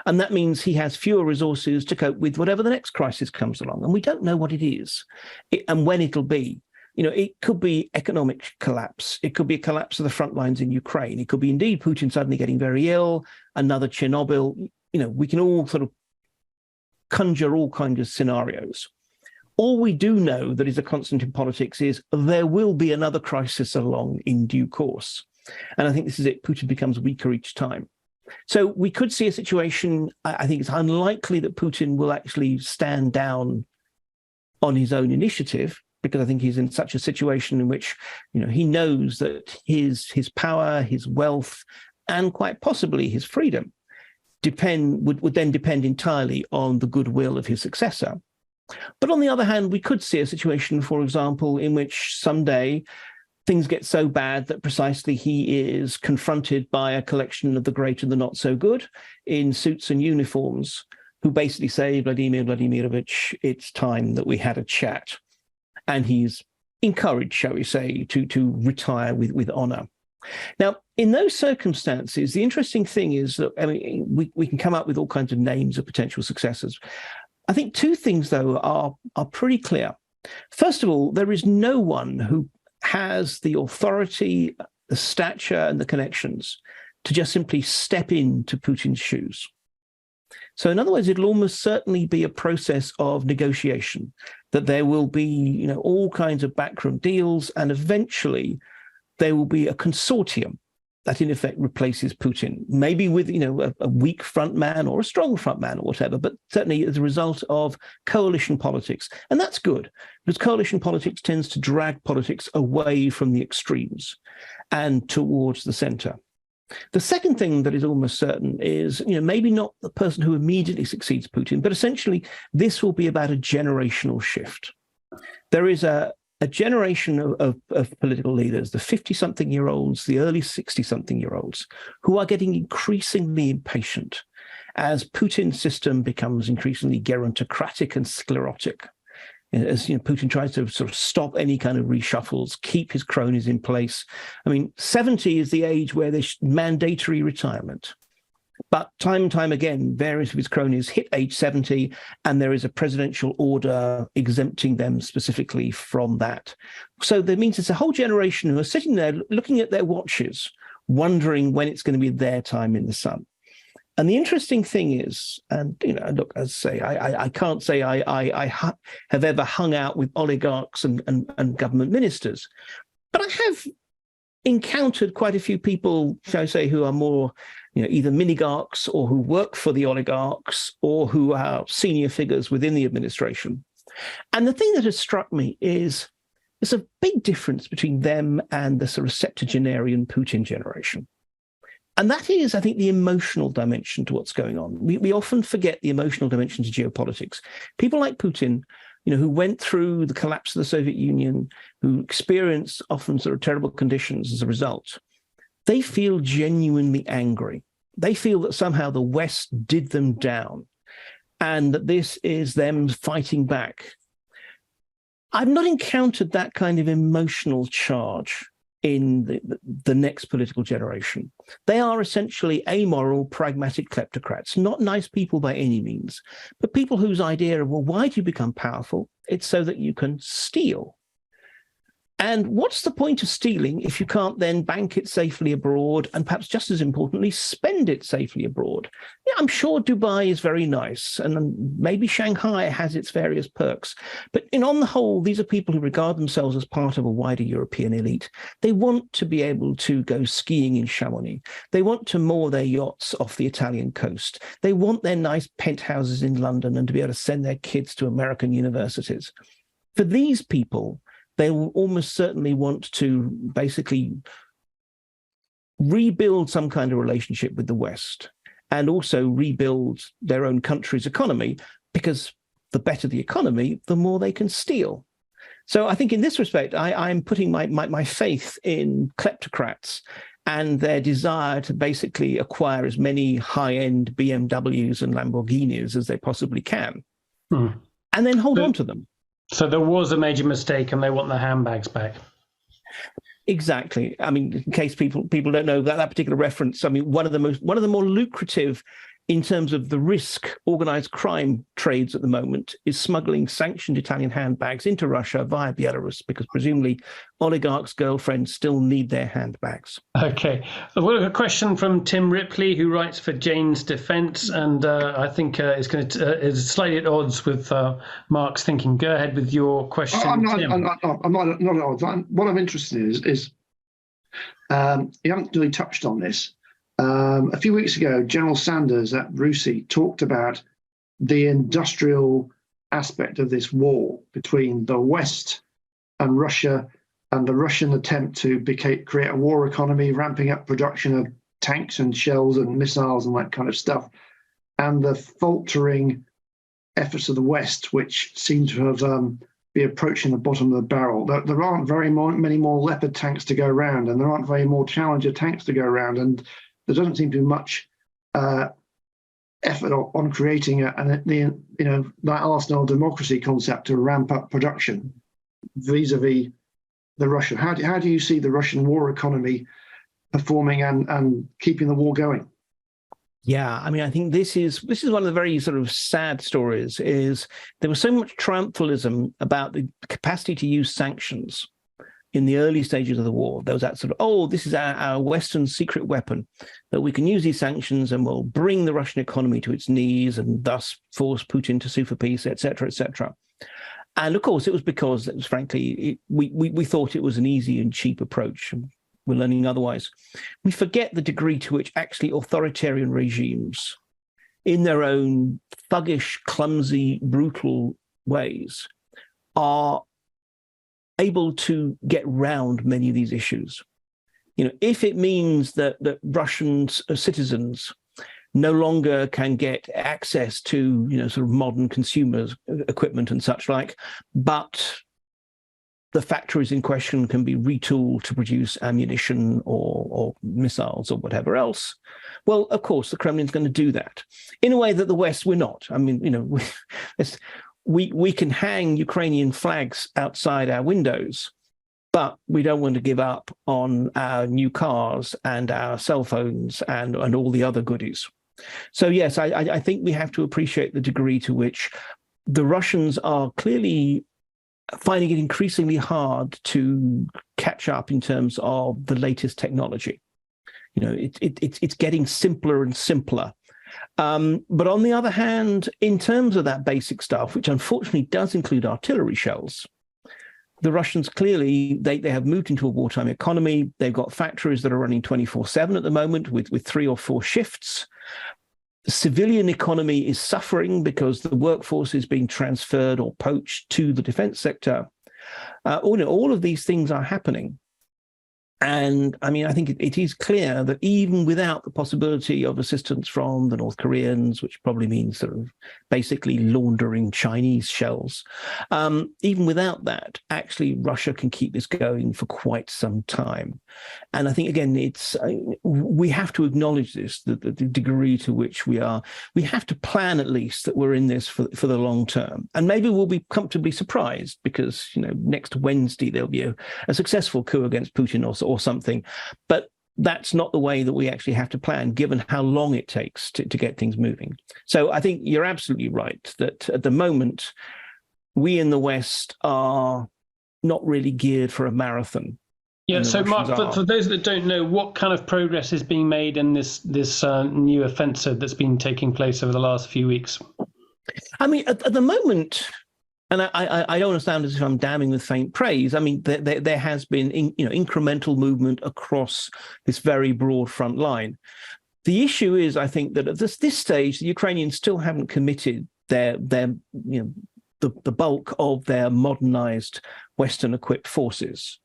And that means he has fewer resources to cope with whatever the next crisis comes along. And we don't know what it is and when it'll be. It could be economic collapse. It could be a collapse of the front lines in Ukraine. It could be indeed Putin suddenly getting very ill, another Chernobyl. We can all sort of conjure all kinds of scenarios. All we do know that is a constant in politics is there will be another crisis along in due course. And I think this is it. Putin becomes weaker each time. So we could see a situation, I think it's unlikely that Putin will actually stand down on his own initiative, because I think he's in such a situation in which, he knows that his power, his wealth, and quite possibly his freedom would then depend entirely on the goodwill of his successor. But on the other hand, we could see a situation, for example, in which someday things get so bad that precisely he is confronted by a collection of the great and the not so good in suits and uniforms, who basically say, Vladimir Vladimirovich, it's time that we had a chat. And he's encouraged, shall we say, to retire with honor. Now, in those circumstances, the interesting thing is that, I mean, we can come up with all kinds of names of potential successors. I think two things, though, are pretty clear. First of all, there is no one who has the authority, the stature, and the connections to just simply step into Putin's shoes. So in other words, it'll almost certainly be a process of negotiation, that there will be, all kinds of backroom deals, and eventually there will be a consortium that in effect replaces Putin, maybe with, a weak front man or a strong front man or whatever, but certainly as a result of coalition politics. And that's good, because coalition politics tends to drag politics away from the extremes and towards the center. The second thing that is almost certain is, maybe not the person who immediately succeeds Putin, but essentially this will be about a generational shift. There is a a generation of political leaders, the 50-something-year-olds, the early 60-something-year-olds, who are getting increasingly impatient as Putin's system becomes increasingly gerontocratic and sclerotic. As Putin tries to sort of stop any kind of reshuffles, keep his cronies in place. I mean, 70 is the age where there's mandatory retirement. But time and time again, various of his cronies hit age 70, and there is a presidential order exempting them specifically from that. So that means it's a whole generation who are sitting there looking at their watches, wondering when it's going to be their time in the sun. And the interesting thing is, and look, as I say, I can't say I have ever hung out with oligarchs and government ministers, but I have encountered quite a few people, shall I say, who are more, either minigarchs or who work for the oligarchs or who are senior figures within the administration. And the thing that has struck me is there's a big difference between them and the sort of septuagenarian Putin generation. And that is, I think, the emotional dimension to what's going on. We often forget the emotional dimension to geopolitics. People like Putin, who went through the collapse of the Soviet Union, who experienced often sort of terrible conditions as a result, they feel genuinely angry. They feel that somehow the West did them down and that this is them fighting back. I've not encountered that kind of emotional charge in the next political generation. They are essentially amoral, pragmatic kleptocrats, not nice people by any means, but people whose idea of, well, why do you become powerful? It's so that you can steal. And what's the point of stealing if you can't then bank it safely abroad and perhaps just as importantly, spend it safely abroad? Yeah, I'm sure Dubai is very nice and maybe Shanghai has its various perks. But on the whole, these are people who regard themselves as part of a wider European elite. They want to be able to go skiing in Chamonix. They want to moor their yachts off the Italian coast. They want their nice penthouses in London and to be able to send their kids to American universities. For these people, they will almost certainly want to basically rebuild some kind of relationship with the West and also rebuild their own country's economy, because the better the economy, the more they can steal. So I think in this respect, I'm putting my faith in kleptocrats and their desire to basically acquire as many high-end BMWs and Lamborghinis as they possibly can, and then hold on to them. So there was a major mistake and they want their handbags back. Exactly. I mean, in case people don't know that particular reference, I mean, one of the more lucrative in terms of the risk organized crime trades at the moment is smuggling sanctioned Italian handbags into Russia via Belarus, because presumably oligarchs' girlfriends still need their handbags. Okay. I've got a question from Tim Ripley, who writes for Jane's Defense, and I think is slightly at odds with Mark's thinking. Go ahead with your question, Tim. I'm not at odds. What I'm interested in is you haven't really touched on this. A few weeks ago, General Sanders at RUSI talked about the industrial aspect of this war between the West and Russia, and the Russian attempt to create a war economy, ramping up production of tanks and shells and missiles and that kind of stuff, and the faltering efforts of the West, which seem to have be approaching the bottom of the barrel. There aren't many more Leopard tanks to go around, and there aren't very more Challenger tanks to go around, and there doesn't seem to be much effort on creating that arsenal democracy concept to ramp up production vis-a-vis the Russian. How do you see the Russian war economy performing and keeping the war going? Yeah, I mean, I think this is one of the very sort of sad stories. Is there was so much triumphalism about the capacity to use sanctions in the early stages of the war. There was that sort of, this is our Western secret weapon, that we can use these sanctions and we'll bring the Russian economy to its knees and thus force Putin to sue for peace, et cetera, et cetera. And of course, it was because, frankly, we thought it was an easy and cheap approach. We're learning otherwise. We forget the degree to which actually authoritarian regimes, in their own thuggish, clumsy, brutal ways, are able to get round many of these issues. If it means that Russian citizens no longer can get access to, sort of modern consumers equipment and such like, but the factories in question can be retooled to produce ammunition or missiles or whatever else. Well, of course, the Kremlin's going to do that in a way that the West, we're not. I mean, we can hang Ukrainian flags outside our windows, but we don't want to give up on our new cars and our cell phones and all the other goodies. So, yes, I think we have to appreciate the degree to which the Russians are clearly finding it increasingly hard to catch up in terms of the latest technology. It's getting simpler and simpler. But on the other hand, in terms of that basic stuff, which unfortunately does include artillery shells, the Russians clearly, they have moved into a wartime economy. They've got factories that are running 24/7 at the moment with 3 or 4 shifts. The civilian economy is suffering because the workforce is being transferred or poached to the defense sector. All of these things are happening. And I mean, I think it is clear that even without the possibility of assistance from the North Koreans, which probably means sort of basically laundering Chinese shells, even without that, actually Russia can keep this going for quite some time. And I think, again, we have to acknowledge this, the degree to which we have to plan at least that we're in this for the long term. And maybe we'll be comfortably surprised because, next Wednesday there'll be a successful coup against Putin or something. But that's not the way that we actually have to plan, given how long it takes to get things moving. So I think you're absolutely right that at the moment, we in the West are not really geared for a marathon. Yeah, so Mark, for those that don't know, what kind of progress is being made in this new offensive that's been taking place over the last few weeks? I mean, at the moment, and I don't understand as if I'm damning with faint praise. I mean, there has been incremental movement across this very broad front line. The issue is, I think, that at this stage, the Ukrainians still haven't committed the bulk of their modernized Western-equipped forces.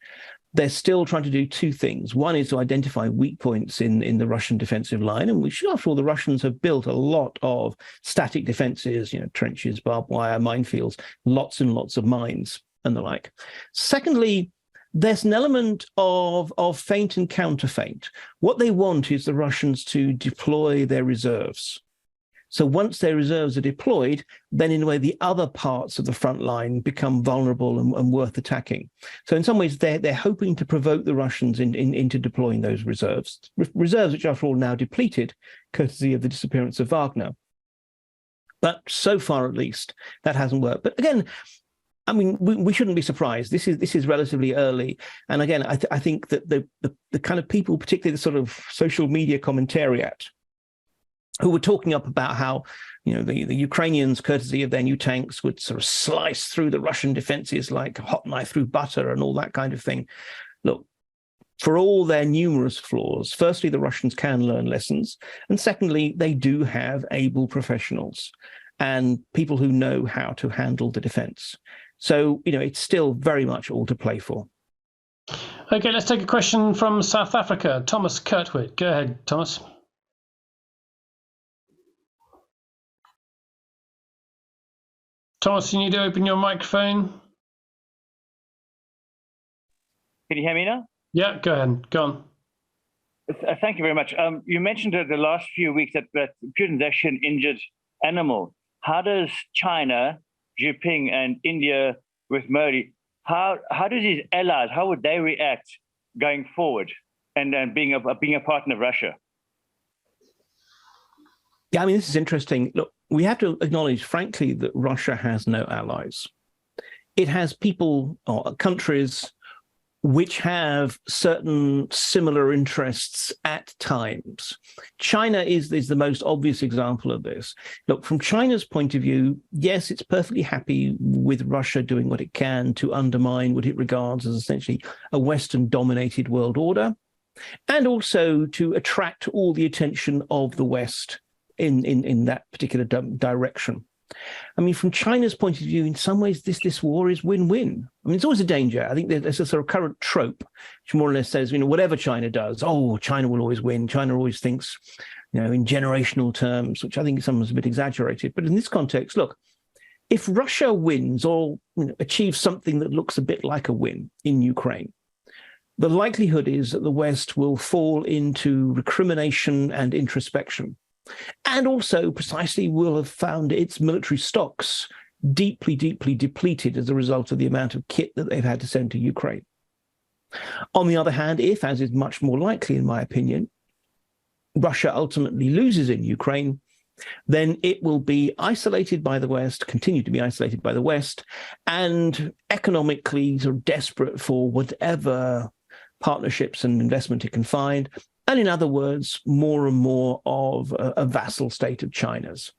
They're still trying to do 2 things. One is to identify weak points in the Russian defensive line, and which, after all, the Russians have built a lot of static defenses, trenches, barbed wire, minefields, lots and lots of mines and the like. Secondly, there's an element of feint and counterfeint. What they want is the Russians to deploy their reserves. So once their reserves are deployed, then in a way the other parts of the front line become vulnerable and worth attacking. So in some ways they're hoping to provoke the Russians into deploying those reserves, which after all now depleted, courtesy of the disappearance of Wagner. But so far at least that hasn't worked. But again, I mean, we shouldn't be surprised. This is relatively early, and again, I think that the kind of people, particularly the sort of social media commentariat, who were talking up about how, the Ukrainians, courtesy of their new tanks, would sort of slice through the Russian defenses like a hot knife through butter and all that kind of thing. Look, for all their numerous flaws, firstly, the Russians can learn lessons. And secondly, they do have able professionals and people who know how to handle the defense. So, it's still very much all to play for. Okay, let's take a question from South Africa. Thomas Kurtwood. Go ahead, Thomas. Thomas, you need to open your microphone. Can you hear me now? Yeah, go ahead. Go on. Thank you very much. You mentioned the last few weeks that Putin's actually an injured animal. How does China, Jinping, and India with Modi, how does his allies, how would they react going forward and being a partner of Russia? Yeah, I mean, this is interesting. Look, we have to acknowledge, frankly, that Russia has no allies. It has people or countries which have certain similar interests at times. China is the most obvious example of this. Look, from China's point of view, yes, it's perfectly happy with Russia doing what it can to undermine what it regards as essentially a Western-dominated world order, and also to attract all the attention of the West in that particular direction. I mean, from China's point of view, in some ways, this war is win-win. I mean, it's always a danger. I think there's a sort of current trope, which more or less says, whatever China does, China will always win. China always thinks, in generational terms, which I think sometimes is a bit exaggerated. But in this context, look, if Russia wins or achieves something that looks a bit like a win in Ukraine, the likelihood is that the West will fall into recrimination and introspection, and also precisely will have found its military stocks deeply, deeply depleted as a result of the amount of kit that they've had to send to Ukraine. On the other hand, if, as is much more likely in my opinion, Russia ultimately loses in Ukraine, then it will be isolated by the West, continue to be isolated by the West, and economically sort of desperate for whatever partnerships and investment it can find. And in other words, more and more of a vassal state of China's,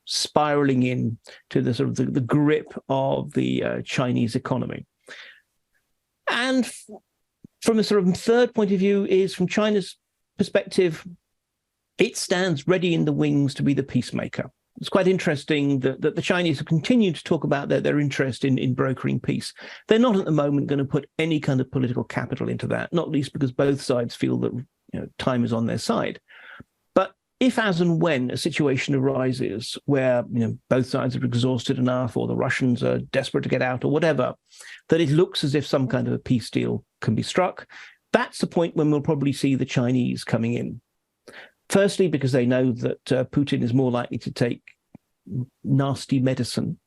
spiraling in to the sort of the grip of the Chinese economy. And from a sort of third point of view is, from China's perspective, it stands ready in the wings to be the peacemaker. It's quite interesting that the Chinese have continued to talk about their interest in brokering peace. They're not at the moment going to put any kind of political capital into that, not least because both sides feel that time is on their side. But if, as and when, a situation arises where both sides are exhausted enough, or the Russians are desperate to get out, or whatever, that it looks as if some kind of a peace deal can be struck, that's the point when we'll probably see the Chinese coming in. Firstly, because they know that Putin is more likely to take nasty medicine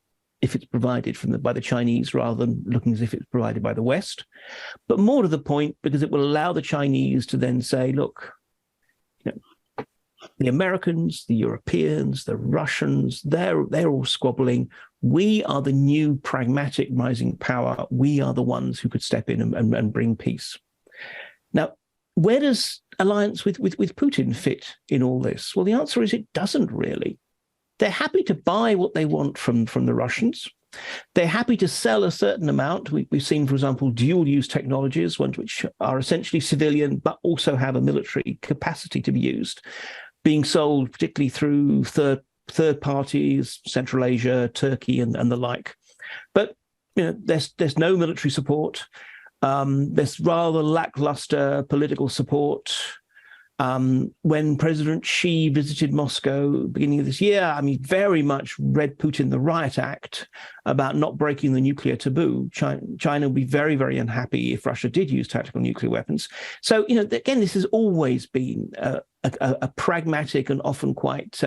if it's provided by the Chinese rather than looking as if it's provided by the West. But more to the point, because it will allow the Chinese to then say, look, the Americans, the Europeans, the Russians, they're all squabbling. We are the new pragmatic rising power. We are the ones who could step in and bring peace. Now, where does alliance with Putin fit in all this? Well, the answer is it doesn't really. They're happy to buy what they want from the Russians. They're happy to sell a certain amount. We've seen, for example, dual-use technologies, ones which are essentially civilian but also have a military capacity to be used, being sold particularly through third parties, Central Asia, Turkey, and the like. But there's no military support. There's rather lackluster political support. When President Xi visited Moscow beginning of this year, very much read Putin the Riot Act about not breaking the nuclear taboo. China would be very, very unhappy if Russia did use tactical nuclear weapons. So, again, this has always been a pragmatic and often quite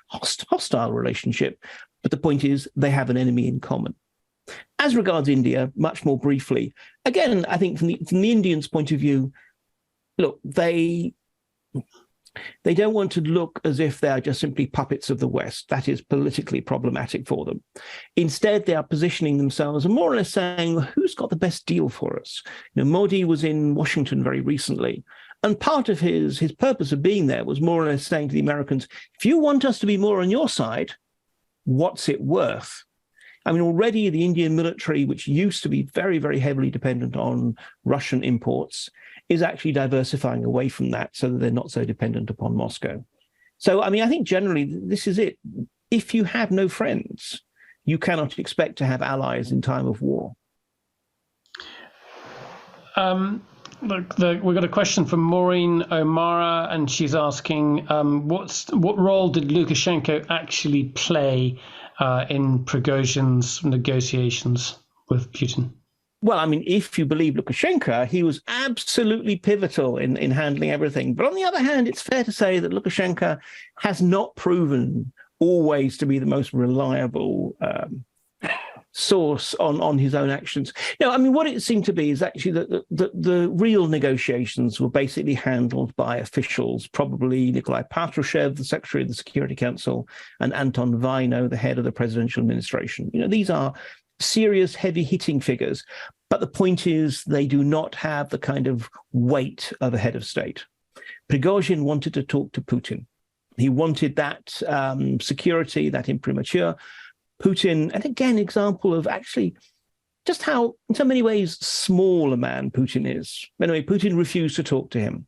hostile relationship. But the point is, they have an enemy in common. As regards India, much more briefly, again, I think from the Indians' point of view, look, they don't want to look as if they are just simply puppets of the West. That is politically problematic for them. Instead, they are positioning themselves and more or less saying, well, who's got the best deal for us? Modi was in Washington very recently, and part of his purpose of being there was more or less saying to the Americans, if you want us to be more on your side, what's it worth? Already the Indian military, which used to be very, very heavily dependent on Russian imports, is actually diversifying away from that so that they're not so dependent upon Moscow. So, I think generally this is it. If you have no friends, you cannot expect to have allies in time of war. We've got a question from Maureen O'Mara, and she's asking, what role did Lukashenko actually play in Prigozhin's negotiations with Putin? Well, if you believe Lukashenko, he was absolutely pivotal in handling everything. But on the other hand, it's fair to say that Lukashenko has not proven always to be the most reliable source on his own actions. What it seemed to be is actually that the real negotiations were basically handled by officials, probably Nikolai Patrushev, the Secretary of the Security Council, and Anton Vaino, the head of the presidential administration. These are serious, heavy-hitting figures, but the point is they do not have the kind of weight of a head of state. Prigozhin wanted to talk to Putin. He wanted that security, that imprimatur. Putin, and again, example of actually just how, in so many ways, small a man Putin is. Anyway, Putin refused to talk to him.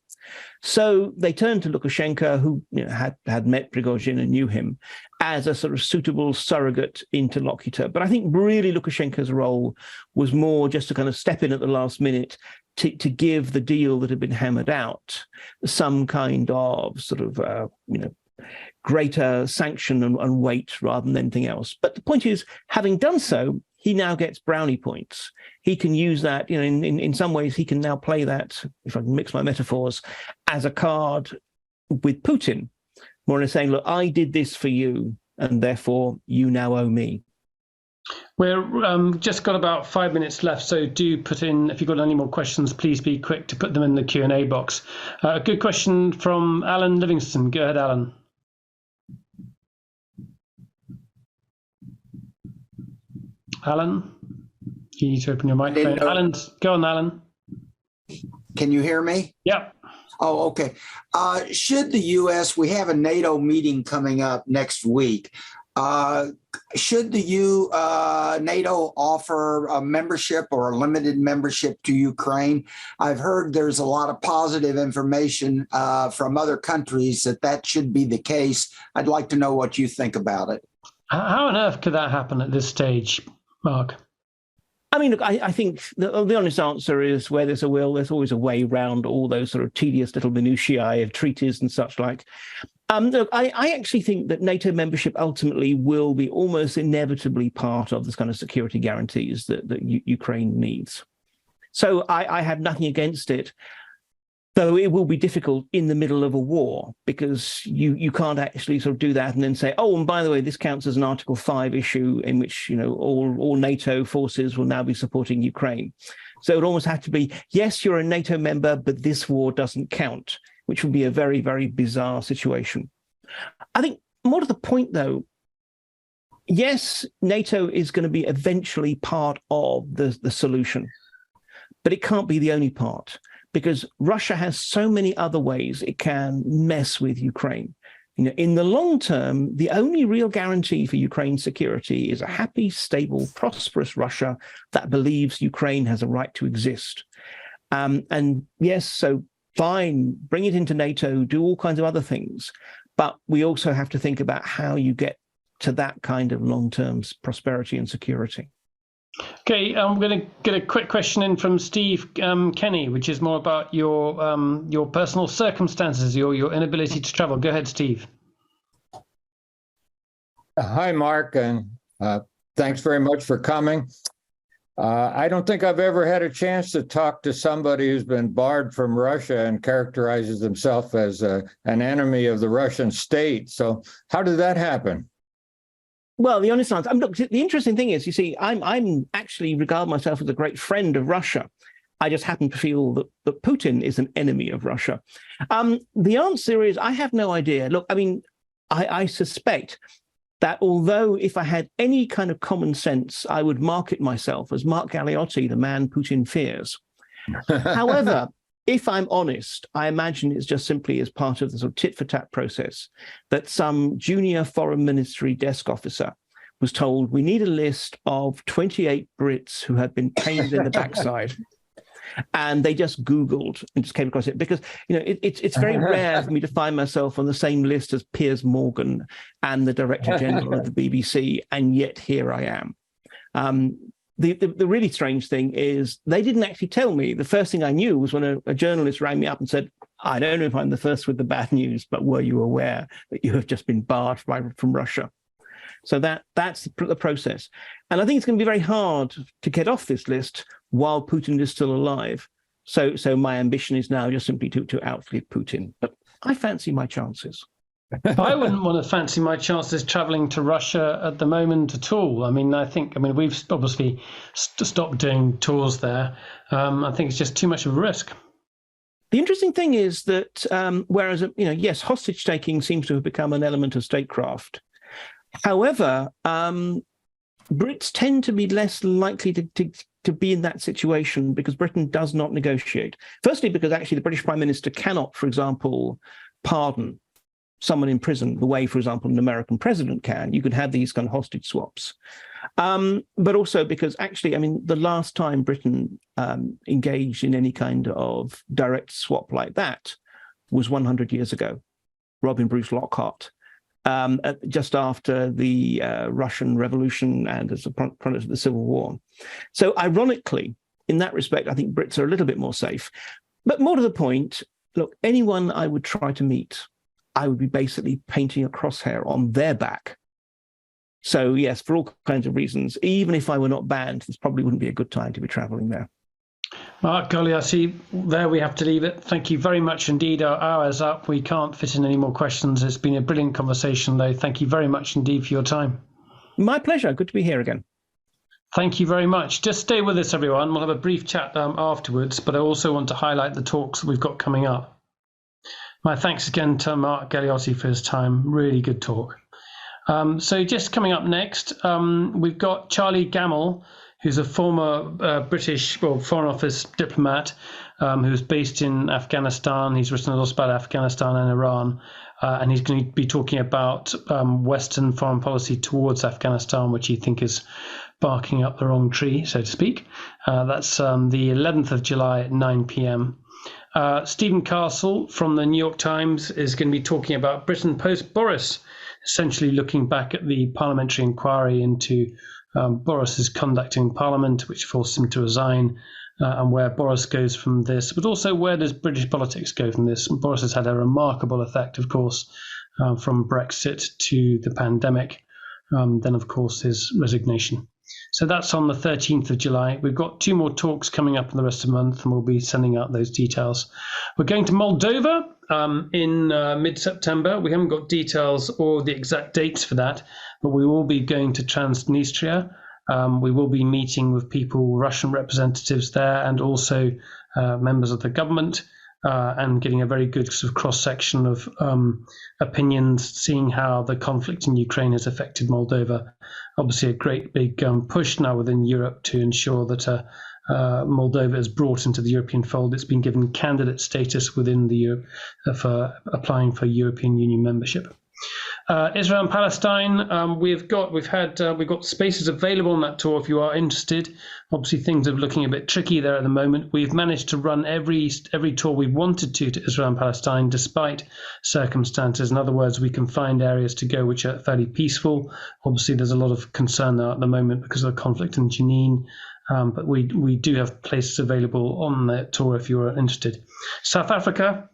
So they turned to Lukashenko, who had met Prigozhin and knew him, as a sort of suitable surrogate interlocutor. But I think really Lukashenko's role was more just to kind of step in at the last minute to give the deal that had been hammered out some kind of sort of greater sanction and weight rather than anything else. But the point is, having done so, he now gets brownie points. He can use that, in some ways, he can now play that, if I can mix my metaphors, as a card with Putin, more than saying, look, I did this for you, and therefore you now owe me. We're just got about 5 minutes left, so do put in, if you've got any more questions, please be quick to put them in the Q&A box. A good question from Alan Livingston. Go ahead, Alan. Alan, you need to open your microphone. Alan, go on, Alan. Can you hear me? Yeah. Oh, okay. Should the U.S., we have a NATO meeting coming up next week. Should the NATO offer a membership or a limited membership to Ukraine? I've heard there's a lot of positive information from other countries that should be the case. I'd like to know what you think about it. How on earth could that happen at this stage, Mark? I mean, look, I think the honest answer is where there's a will, there's always a way around all those sort of tedious little minutiae of treaties and such like. Look, I actually think that NATO membership ultimately will be almost inevitably part of this kind of security guarantees that Ukraine needs. So I have nothing against it, though it will be difficult in the middle of a war, because you can't actually sort of do that and then say, oh, and by the way, this counts as an Article 5 issue in which, all NATO forces will now be supporting Ukraine. So it would almost have to be, yes, you're a NATO member, but this war doesn't count, which would be a very, very bizarre situation. I think more to the point, though, yes, NATO is going to be eventually part of the solution, but it can't be the only part, because Russia has so many other ways it can mess with Ukraine. In the long term, the only real guarantee for Ukraine's security is a happy, stable, prosperous Russia that believes Ukraine has a right to exist. And yes, so fine, bring it into NATO, do all kinds of other things. But we also have to think about how you get to that kind of long-term prosperity and security. Okay, I'm going to get a quick question in from Steve Kenny, which is more about your personal circumstances, your inability to travel. Go ahead, Steve. Hi, Mark, and thanks very much for coming. I don't think I've ever had a chance to talk to somebody who's been barred from Russia and characterizes himself as an enemy of the Russian state. So how did that happen? Well, the honest answer, look, the interesting thing is, you see, I'm actually regard myself as a great friend of Russia. I just happen to feel that Putin is an enemy of Russia. The answer is, I have no idea. Look, I mean, I suspect that although if I had any kind of common sense, I would market myself as Mark Galeotti, the man Putin fears. However, if I'm honest, I imagine it's just simply as part of the sort of tit-for-tat process that some junior foreign ministry desk officer was told, we need a list of 28 Brits who have been pained in the backside. And they just Googled and just came across it, because it's very rare for me to find myself on the same list as Piers Morgan and the Director General of the BBC, and yet here I am. The really strange thing is they didn't actually tell me. The first thing I knew was when a journalist rang me up and said, I don't know if I'm the first with the bad news, but were you aware that you have just been barred from Russia? So that's the process. And I think it's going to be very hard to get off this list while Putin is still alive. So my ambition is now just simply to outlive Putin. But I fancy my chances. I wouldn't want to fancy my chances traveling to Russia at the moment at all. I mean, we've obviously stopped doing tours there. I think it's just too much of a risk. The interesting thing is that whereas, yes, hostage taking seems to have become an element of statecraft. However, Brits tend to be less likely to be in that situation because Britain does not negotiate. Firstly, because actually the British Prime Minister cannot, for example, pardon someone in prison the way, for example, an American president can. You could have these kind of hostage swaps. But also because actually, the last time Britain engaged in any kind of direct swap like that was 100 years ago. Robin Bruce Lockhart, just after the Russian Revolution and as a product of the Civil War. So ironically, in that respect, I think Brits are a little bit more safe. But more to the point, look, anyone I would try to meet, I would be basically painting a crosshair on their back. So yes, for all kinds of reasons, even if I were not banned, this probably wouldn't be a good time to be traveling there. Mark Galeotti, there we have to leave it. Thank you very much indeed. Our hour's up. We can't fit in any more questions. It's been a brilliant conversation, though. Thank you very much indeed for your time. My pleasure. Good to be here again. Thank you very much. Just stay with us, everyone. We'll have a brief chat afterwards, but I also want to highlight the talks that we've got coming up. My thanks again to Mark Galeotti for his time. Really good talk. So just coming up next, we've got Charlie Gamble, who's a former British Foreign Office diplomat who's based in Afghanistan. He's written a lot about Afghanistan and Iran, and he's going to be talking about Western foreign policy towards Afghanistan, which he thinks is barking up the wrong tree, so to speak. That's the 11th of July at 9 p.m. Stephen Castle from the New York Times is going to be talking about Britain post-Boris, essentially looking back at the parliamentary inquiry into Boris's conduct in Parliament, which forced him to resign, and where Boris goes from this, but also where does British politics go from this? Boris has had a remarkable effect, of course, from Brexit to the pandemic, then, of course, his resignation. So that's on the 13th of July. We've got 2 more talks coming up in the rest of the month, and we'll be sending out those details. We're going to Moldova in mid-September. We haven't got details or the exact dates for that, but we will be going to Transnistria. We will be meeting with people, Russian representatives there, and also members of the government, and getting a very good sort of cross-section of opinions, seeing how the conflict in Ukraine has affected Moldova. Obviously, a great big push now within Europe to ensure that Moldova is brought into the European fold. It's been given candidate status within the Europe for applying for European Union membership. Israel and Palestine, we've got spaces available on that tour if you are interested. Obviously, things are looking a bit tricky there at the moment. We've managed to run every tour we wanted to Israel and Palestine, despite circumstances. In other words, we can find areas to go which are fairly peaceful. Obviously, there's a lot of concern there at the moment because of the conflict in Jenin. But we do have places available on the tour if you are interested. South Africa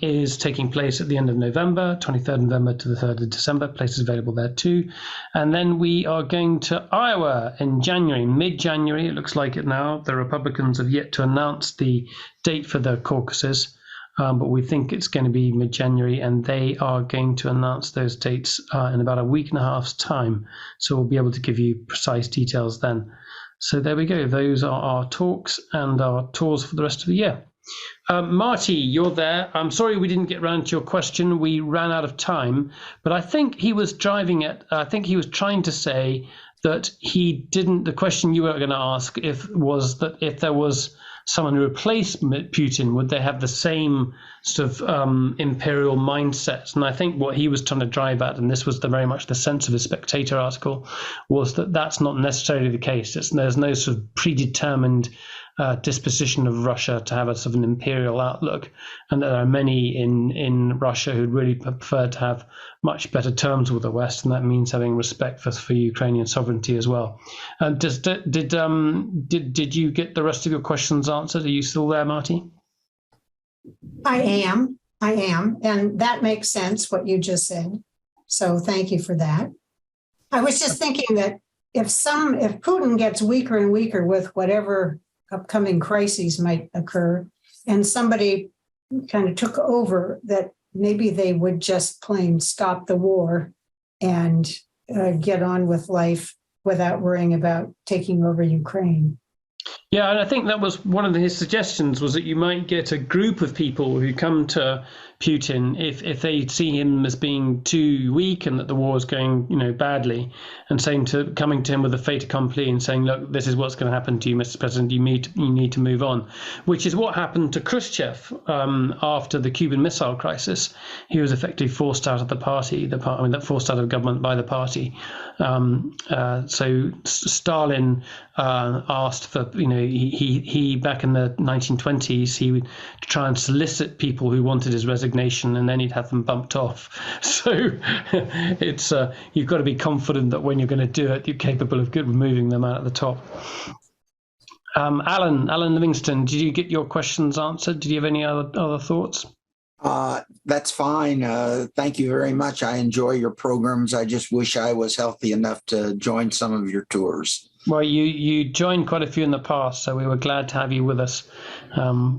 is taking place at the end of November, 23rd November to the 3rd of December. Places available there too. And then we are going to Iowa in January, mid-January. It looks like it now. The Republicans have yet to announce the date for their caucuses, but we think it's going to be mid-January, and they are going to announce those dates in about a week and a half's time. So we'll be able to give you precise details then. So there we go. Those are our talks and our tours for the rest of the year. Marty, you're there. I'm sorry we didn't get round to your question. We ran out of time, but I think he was driving it. I think he was trying to say that he didn't. The question you were going to ask was that if there was someone who replaced Putin, would they have the same sort of imperial mindset? And I think what he was trying to drive at, and this was very much the sense of his Spectator article, was that that's not necessarily the case. There's no sort of predetermined disposition of Russia to have a sort of an imperial outlook, and there are many in Russia who'd really prefer to have much better terms with the West, and that means having respect for Ukrainian sovereignty as well. Did you get the rest of your questions answered? Are you still there, Marty? I am, and that makes sense what you just said. So thank you for that. I was just thinking that if Putin gets weaker and weaker with whatever upcoming crises might occur, and somebody kind of took over, that maybe they would just plain stop the war and get on with life without worrying about taking over Ukraine. Yeah, and I think that was one of his suggestions, was that you might get a group of people who come to Putin if they see him as being too weak and that the war is going, badly, and coming to him with a fait accompli and saying, look, this is what's going to happen to you, Mr. President. You need to move on, which is what happened to Khrushchev after the Cuban Missile Crisis. He was effectively forced out of the party, forced out of government by the party. So Stalin asked for, he back in the 1920s, he would try and solicit people who wanted his resignation, and then he'd have them bumped off. So it's you've got to be confident that when you're going to do it, you're capable of removing them out at the top. Alan Livingston, did you get your questions answered? Did you have any other thoughts? That's fine. Thank you very much. I enjoy your programs. I just wish I was healthy enough to join some of your tours. Well, you joined quite a few in the past, so we were glad to have you with us.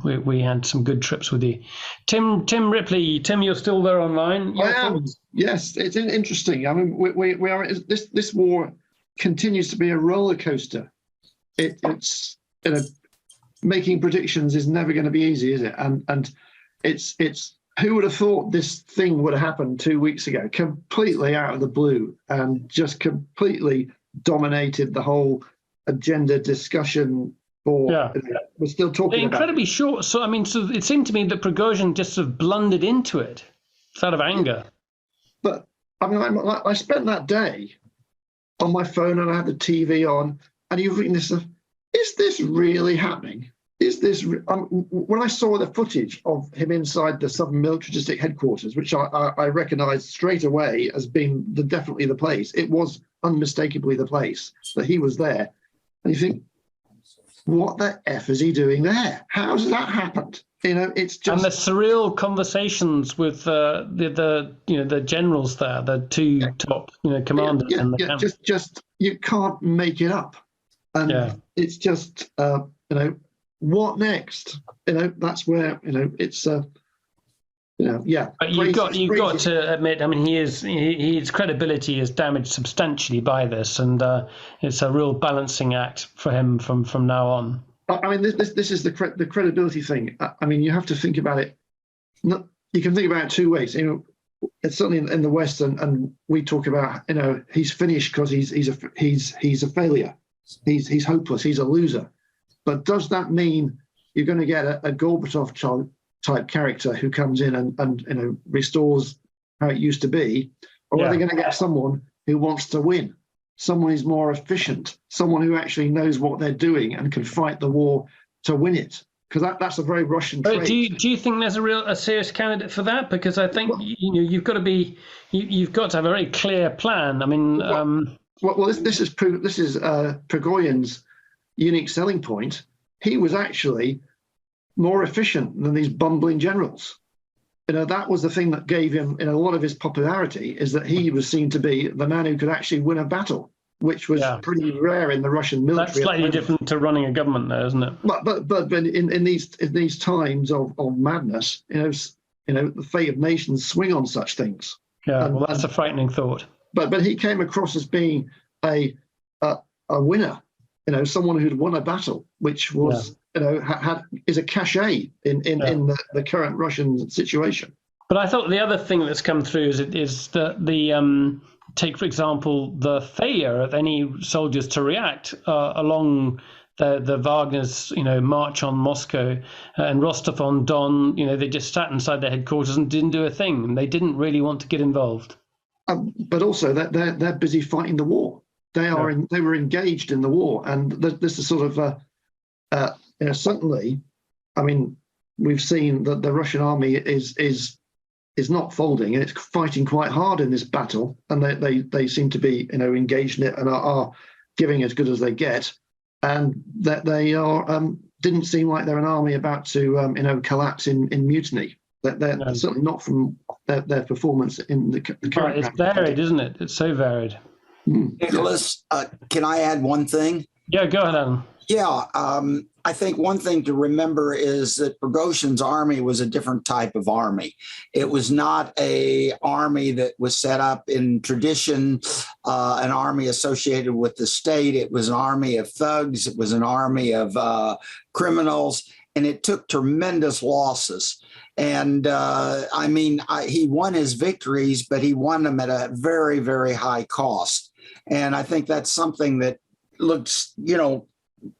We had some good trips with you. Tim Ripley. Tim, you're still there online? I am. Yes, it's interesting. I mean, we are. This war continues to be a roller coaster. It's making predictions is never going to be easy, is it? And it's who would have thought this thing would have happened 2 weeks ago, completely out of the blue, and just completely dominated the whole agenda discussion. We're still talking incredibly short. So I mean, so it seemed to me that Prigozhin just sort of blundered into it out of anger. But I mean, I spent that day on my phone and I had the TV on, and you're reading this stuff. Is this really happening? Is this when I saw the footage of him inside the Southern Military District headquarters, which I recognized straight away as being definitely the place. It was unmistakably the place that he was there, and you think, what the F is he doing there? How has that happened? It's just, and the surreal conversations with the generals there, the two top commanders in the camp. Just you can't make it up, and it's just what next? That's where it's But you've got to admit, I mean, his credibility is damaged substantially by this, and it's a real balancing act for him from now on. I mean, this is the credibility thing. I mean, you have to think about it. You can think about it two ways. It's certainly in the West, and we talk about he's finished because he's a failure. He's hopeless. He's a loser. But does that mean you're going to get a Gorbachev type character who comes in and restores how it used to be, or are they going to get someone who wants to win? Someone who's more efficient, someone who actually knows what they're doing and can fight the war to win it. Because that's a very Russian trait. Do you think there's a serious candidate for that? Because I think you've got to have a very clear plan. I mean, this is Prigozhin's unique selling point. He was actually more efficient than these bumbling generals. That was the thing that gave him a lot of his popularity, is that he was seen to be the man who could actually win a battle, which was pretty rare in the Russian military. That's slightly different to running a government, though, isn't it? But in these times of madness, the fate of nations swing on such things. Yeah, well, that's a frightening thought. But he came across as being a winner, someone who'd won a battle, which was is a cachet in the current Russian situation. But I thought the other thing that's come through is the take, for example, the failure of any soldiers to react along the Wagner's march on Moscow and Rostov-on-Don. They just sat inside their headquarters and didn't do a thing, and they didn't really want to get involved. But also they're busy fighting the war. They were engaged in the war, and this is sort of certainly. I mean, we've seen that the Russian army is not folding, and it's fighting quite hard in this battle, and they seem to be engaged in it and are giving as good as they get, and that they are didn't seem like they're an army about to collapse in mutiny. That they're certainly not from their performance in the current. It's varied, isn't it? It's so varied. Nicholas, can I add one thing? Yeah, go ahead, Alan. Yeah, I think one thing to remember is that Prigozhin's army was a different type of army. It was not an army that was set up in tradition, an army associated with the state. It was an army of thugs. It was an army of criminals, and it took tremendous losses. And he won his victories, but he won them at a very, very high cost. And I think that's something that looks,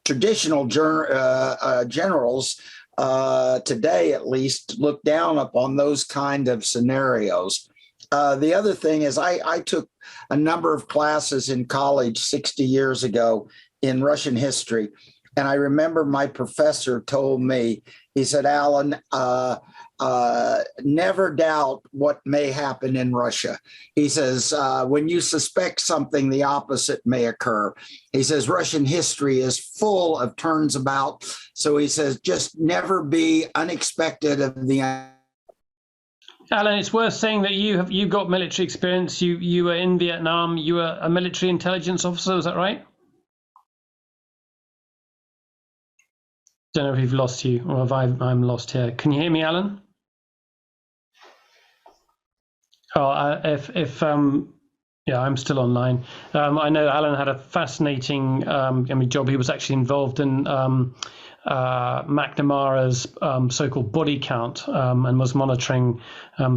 traditional generals today, at least, look down upon those kind of scenarios. The other thing is I took a number of classes in college 60 years ago in Russian history. And I remember my professor told me, he said, Alan, never doubt what may happen in Russia. He says, when you suspect something, the opposite may occur. He says, Russian history is full of turns about. So he says, just never be unexpected of the Alan, it's worth saying that you got military experience. You were in Vietnam. You were a military intelligence officer. Is that right? Don't know if we've lost you or if I'm lost here. Can you hear me, Alan? Oh, yeah, I'm still online. I know Alan had a fascinating job. He was actually involved in McNamara's so-called body count and was monitoring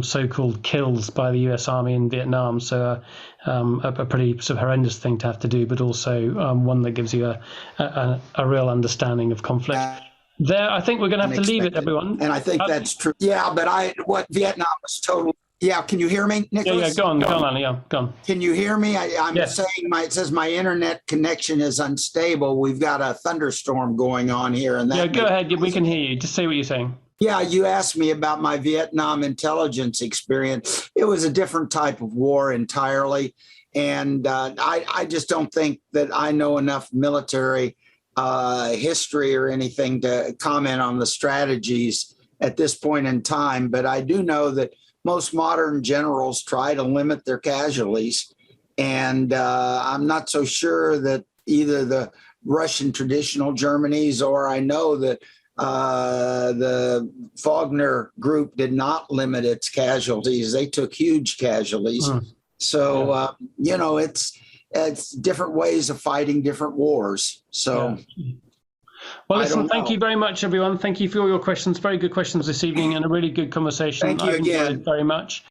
so-called kills by the US Army in Vietnam. So a pretty sort of horrendous thing to have to do, but also one that gives you a real understanding of conflict. There, I think we're going to have to leave it, everyone. And I think that's true. Yeah, but what Vietnam was totally. Yeah, can you hear me, Nicholas? Yeah, go on, Alan. Yeah, go on. Can you hear me? I'm yes. saying it says my internet connection is unstable. We've got a thunderstorm going on here, and that. Yeah, go ahead. We can hear you. Just say what you're saying. Yeah, you asked me about my Vietnam intelligence experience. It was a different type of war entirely, and I just don't think that I know enough military history or anything to comment on the strategies at this point in time. But I do know that most modern generals try to limit their casualties. And I'm not so sure that either the Russian traditional Germanies or I know that the Wagner group did not limit its casualties. They took huge casualties. So, it's different ways of fighting different wars. So, yeah. Well, listen, thank you very much, everyone. Thank you for all your questions. Very good questions this evening and a really good conversation. Thank you again. I've enjoyed it very much.